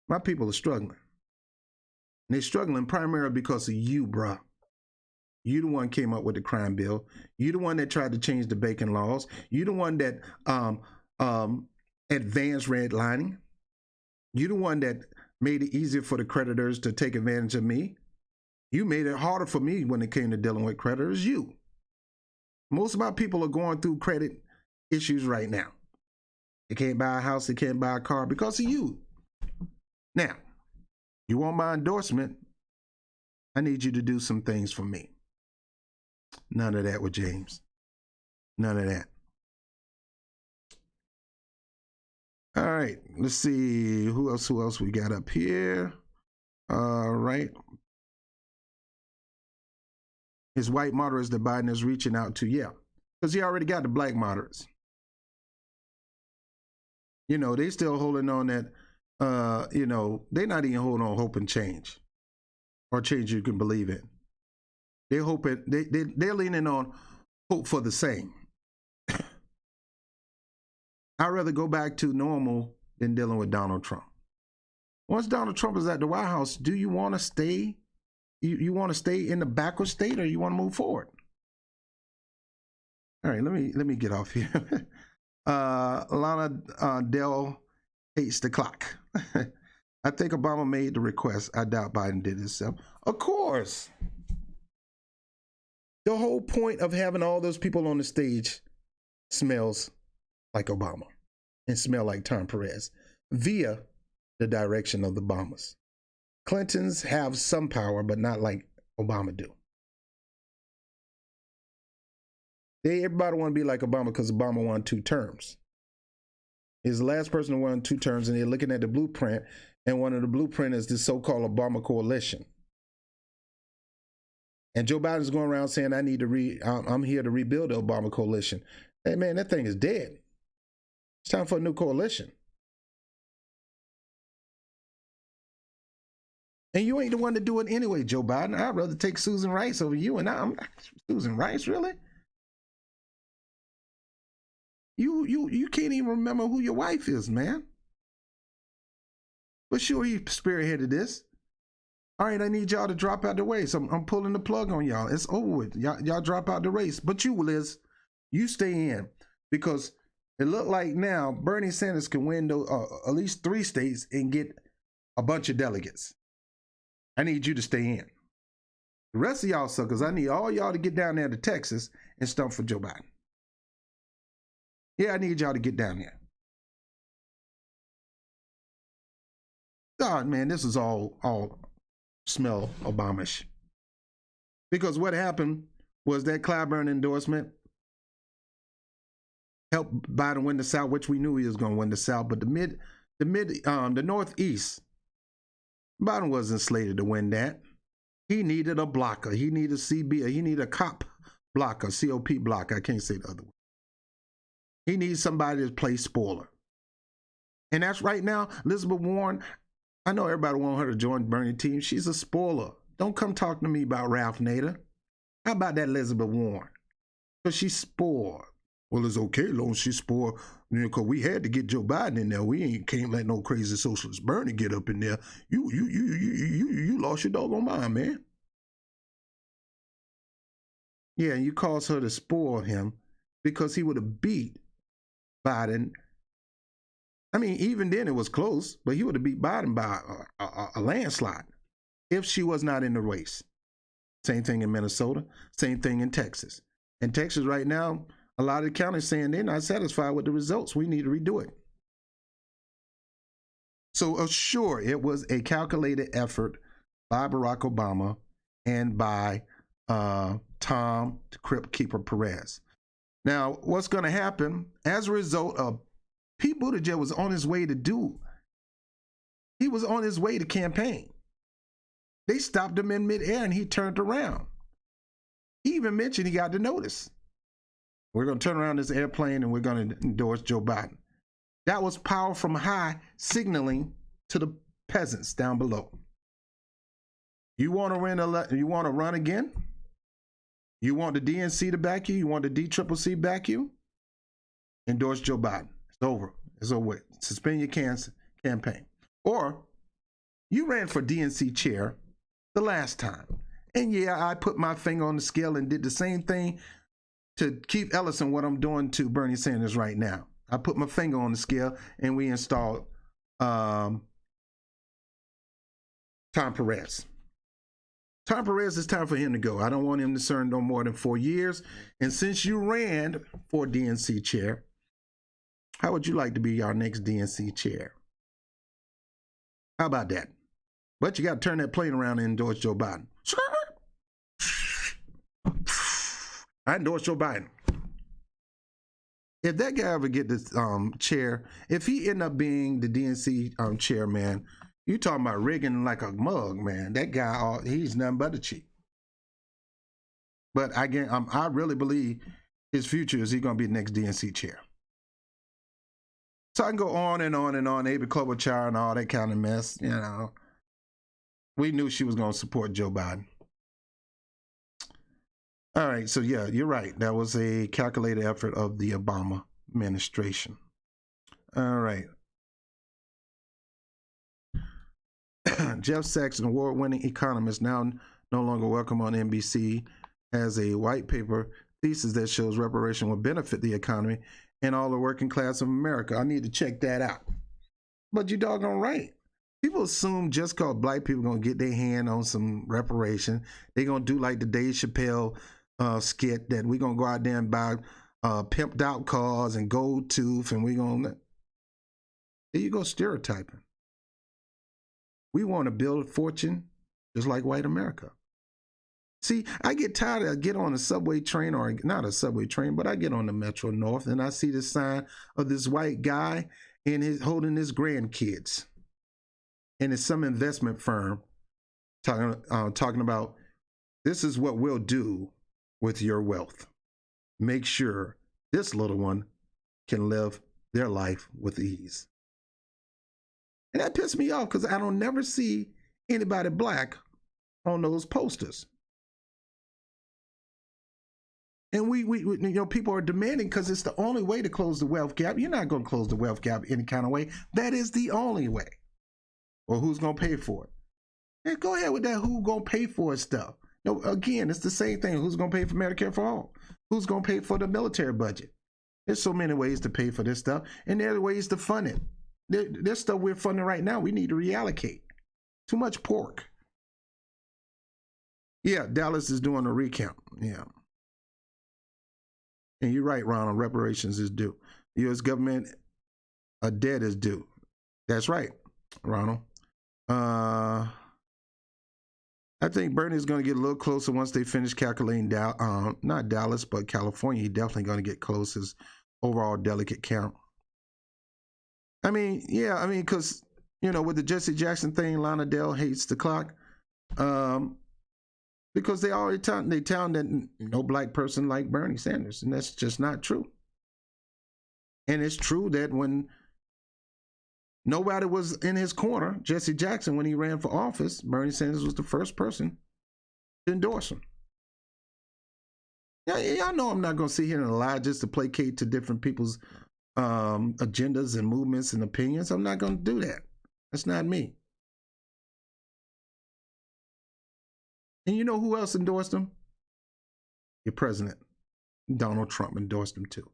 My people are struggling. And they're struggling primarily because of you, bro. You the one came up with the crime bill. You the one that tried to change the Bacon laws. You the one that advanced redlining. You the one that made it easier for the creditors to take advantage of me. You made it harder for me when it came to dealing with creditors. You. Most of my people are going through credit issues right now. They can't buy a house. They can't buy a car because of you. Now, you want my endorsement? I need you to do some things for me. None of that with James. None of that. All right, let's see who else we got up here. All right. His white moderates that Biden is reaching out to, yeah, because he already got the black moderates. You know, they still holding on that, you know, they're not even holding on hope and change or change you can believe in. They're hoping, they're leaning on hope for the same. I'd rather go back to normal than dealing with Donald Trump. Once Donald Trump is at the White House, do you want to stay? You want to stay in the backward state, or you want to move forward? All right, let me get off here. Lana Dell hates the clock. I think Obama made the request. I doubt Biden did himself. Of course. The whole point of having all those people on the stage smells like Obama and smell like Tom Perez via the direction of the Obamas. Clintons have some power, but not like Obama do. Everybody want to be like Obama because Obama won 2 terms. He's the last person to win 2 terms, and they're looking at the blueprint, and one of the blueprint is the so-called Obama coalition. And Joe Biden's going around saying, I need to I'm here to rebuild the Obama coalition. Hey man, that thing is dead. It's time for a new coalition. And you ain't the one to do it anyway, Joe Biden. I'd rather take Susan Rice over you. And I'm Susan Rice, really? You can't even remember who your wife is, man. But sure, he spearheaded this. All right, I need y'all to drop out the race. I'm pulling the plug on y'all. It's over with. Y'all drop out the race. But you, Liz, you stay in, because it look like now Bernie Sanders can win at least 3 states and get a bunch of delegates. I need you to stay in. The rest of y'all suckers, I need all y'all to get down there to Texas and stump for Joe Biden. Yeah, I need y'all to get down there. God, man, this is all smell Obamish. Because what happened was that Clyburn endorsement helped Biden win the South, which we knew he was going to win the South. But the Northeast, Biden wasn't slated to win that. He needed a blocker. He needed he needed a cop blocker, COP blocker. I can't say the other one. He needs somebody to play spoiler. And that's right now, Elizabeth Warren. I know everybody wants her to join Bernie team. She's a spoiler. Don't come talking to me about Ralph Nader. How about that Elizabeth Warren? Because she's spoiled. Well, it's okay as long as she's spoiled. You know, because we had to get Joe Biden in there. We can't let no crazy socialist Bernie get up in there. You lost your doggone mind, man. Yeah, and you cause her to spoil him because he would have beat Biden. I mean, even then it was close, but he would have beat Biden by a landslide if she was not in the race. Same thing in Minnesota, same thing in Texas. In Texas right now, a lot of the counties saying they're not satisfied with the results. We need to redo it. So sure, it was a calculated effort by Barack Obama and by Tom the Crypt Keeper Perez. Now, what's going to happen as a result of Pete Buttigieg was on his way he was on his way to campaign. They stopped him in midair and he turned around. He even mentioned he got the notice. We're going to turn around this airplane and we're going to endorse Joe Biden. That was power from high signaling to the peasants down below. You want to run again? You want the DNC to back you? You want the DCCC back you? Endorse Joe Biden. It's over. It's over with. Suspend your campaign. Or you ran for DNC chair the last time. And yeah, I put my finger on the scale and did the same thing to Keith Ellison, what I'm doing to Bernie Sanders right now. I put my finger on the scale and we installed Tom Perez. Tom Perez, it's time for him to go. I don't want him to serve no more than 4 years. And since you ran for DNC chair, How would you like to be our next DNC chair? How about that? But you got to turn that plane around and endorse Joe Biden. I endorse Joe Biden. If that guy ever get this chair, if he end up being the DNC chairman, you talking about rigging like a mug, man. That guy, he's nothing but a cheat. But again, I really believe his future is he's going to be the next DNC chair. So I can go on and on and on. Amy Klobuchar and all that kind of mess, you know. We knew she was going to support Joe Biden. All right, so yeah, you're right. That was a calculated effort of the Obama administration. All right. Jeff Sachs, an award-winning economist, now no longer welcome on NBC, has a white paper thesis that shows reparation will benefit the economy and all the working class of America. I need to check that out. But you're doggone right. People assume just because black people going to get their hand on some reparation, they're going to do like the Dave Chappelle skit that we're going to go out there and buy pimped out cars and gold tooth, and we're going to... There you go, stereotyping. We want to build a fortune just like white America. See, I get tired of get on a subway train, or not a subway train, but I get on the Metro North and I see the sign of this white guy and holding his grandkids. And it's some investment firm talking about, this is what we'll do with your wealth. Make sure this little one can live their life with ease. And that pissed me off because I don't never see anybody black on those posters. And we you know, people are demanding because it's the only way to close the wealth gap. You're not going to close the wealth gap any kind of way. That is the only way. Well, who's going to pay for it? Yeah, go ahead with that. Who's going to pay for it stuff? No, again, it's the same thing. Who's going to pay for Medicare for all? Who's going to pay for the military budget? There's so many ways to pay for this stuff, and there are ways to fund it. There's stuff we're funding right now. We need to reallocate. Too much pork. Yeah, Dallas is doing a recount. Yeah. And you're right, Ronald, reparations is due. The U.S. government, a debt is due. That's right, Ronald. I think Bernie is going to get a little closer once they finish calculating, not Dallas, but California. He's definitely going to get close his overall delegate count. I mean, yeah, I mean, because, you know, with the Jesse Jackson thing, Lana Del hates the clock. Because they already tell that no black person like Bernie Sanders, and that's just not true. And it's true that when nobody was in his corner, Jesse Jackson, when he ran for office, Bernie Sanders was the first person to endorse him. Y'all know I'm not going to sit here and lie just to placate to different people's agendas and movements and opinions. I'm not going to do that. That's not me. And you know who else endorsed him? Your president, Donald Trump, endorsed him too.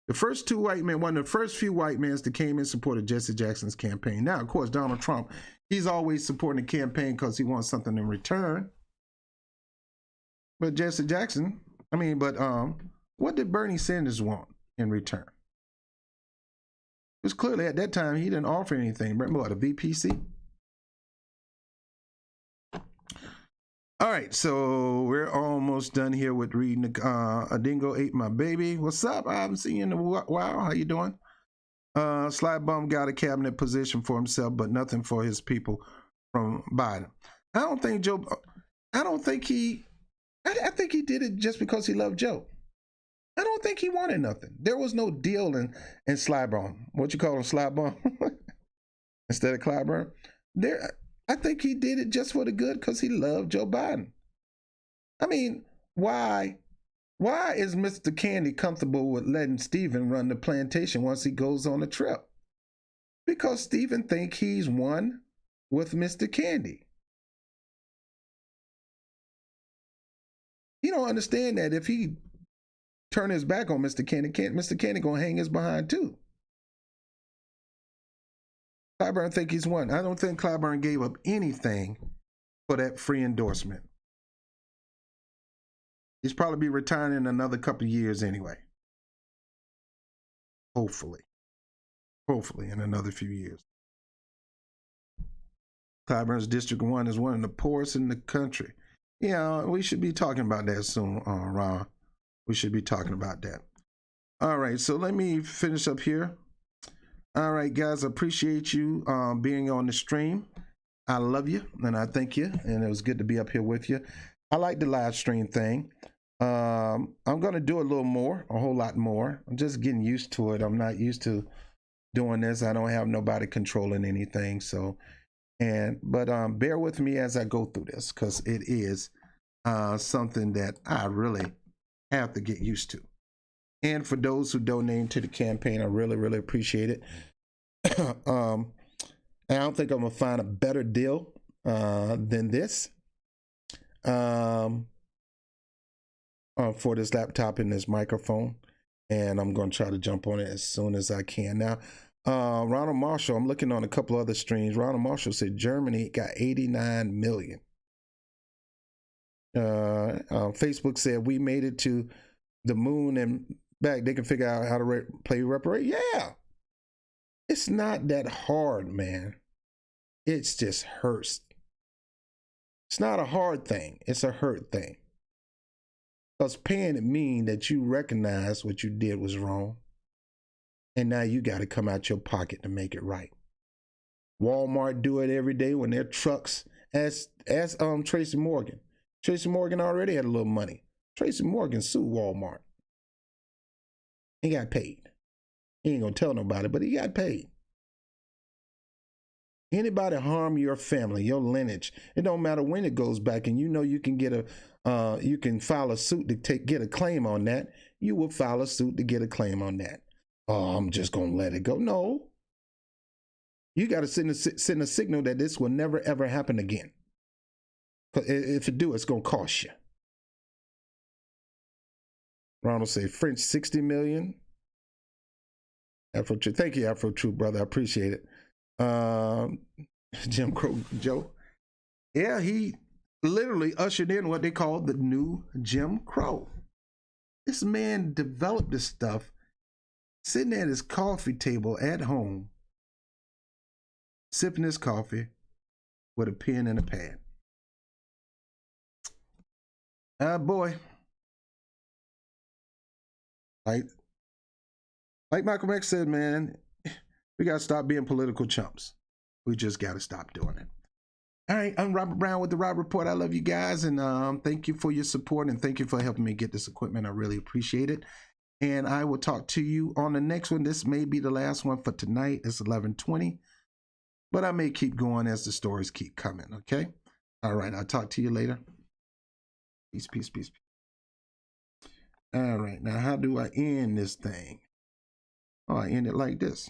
The first two white men, one of the first few white men that came in support of Jesse Jackson's campaign. Now, of course, Donald Trump, he's always supporting the campaign because he wants something in return. But Jesse Jackson, what did Bernie Sanders want in return? Because clearly at that time, he didn't offer anything. Remember what, a VPC? All right, so we're almost done here with reading A Dingo Ate My Baby. What's up? I haven't seen you in a while. How you doing? Sly Bum got a cabinet position for himself, but nothing for his people from Biden. I think he did it just because he loved Joe. I don't think he wanted nothing. There was no deal in Sly Bum. What you call him, Sly Bum? Instead of Clyburn? I think he did it just for the good because he loved Joe Biden. I mean, why is Mr. Candy comfortable with letting Stephen run the plantation once he goes on a trip? Because Stephen thinks he's one with Mr. Candy. He don't understand that if he turn his back on Mr. Candy, Mr. Candy gonna hang his behind too. Clyburn think he's one. I don't think Clyburn gave up anything for that free endorsement. He's probably be retiring in another couple of years anyway. Hopefully in another few years. Clyburn's District 1 is one of the poorest in the country. Yeah, we should be talking about that soon, Ron. We should be talking about that. All right, so let me finish up here. All right, guys, I appreciate you being on the stream. I love you, and I thank you, and it was good to be up here with you. I like the live stream thing. I'm going to do a little more, a whole lot more. I'm just getting used to it. I'm not used to doing this. I don't have nobody controlling anything, so... But bear with me as I go through this, because it is something that I really have to get used to. And for those who donate to the campaign, I really, really appreciate it. And I don't think I'm gonna find a better deal than this for this laptop and this microphone. And I'm gonna try to jump on it as soon as I can. Now, Ronald Marshall, I'm looking on a couple other streams. Ronald Marshall said Germany got 89 million. Facebook said we made it to the moon and back. They can figure out how to play reparations. Yeah, it's not that hard, man. It's just hurts. It's not a hard thing. It's a hurt thing. Because paying it mean that you recognize what you did was wrong. And now you got to come out your pocket to make it right. Walmart do it every day when their trucks, as Tracy Morgan. Tracy Morgan already had a little money. Tracy Morgan sued Walmart. He got paid. He ain't gonna tell nobody, but he got paid. Anybody harm your family, your lineage, it don't matter when it goes back, and you know you can get you can file a suit to get a claim on that. You will file a suit to get a claim on that. Oh, I'm just going to let it go. No. You got to send a signal that this will never, ever happen again. If it do, it's going to cost you. Ronald say French 60 million. Afro True. Thank you, Afro True, brother. I appreciate it. Jim Crow Joe. Yeah, he literally ushered in what they call the new Jim Crow. This man developed this stuff sitting at his coffee table at home, sipping his coffee with a pen and a pad. Boy. Like Malcolm X said, man, we got to stop being political chumps. We just got to stop doing it. All right, I'm Robert Brown with the Rob Report. I love you guys, and thank you for your support, and thank you for helping me get this equipment. I really appreciate it. And I will talk to you on the next one. This may be the last one for tonight. It's 11:20, but I may keep going as the stories keep coming, okay? All right, I'll talk to you later. Peace, peace, peace. All right, now how do I end this thing? Oh, I end it like this.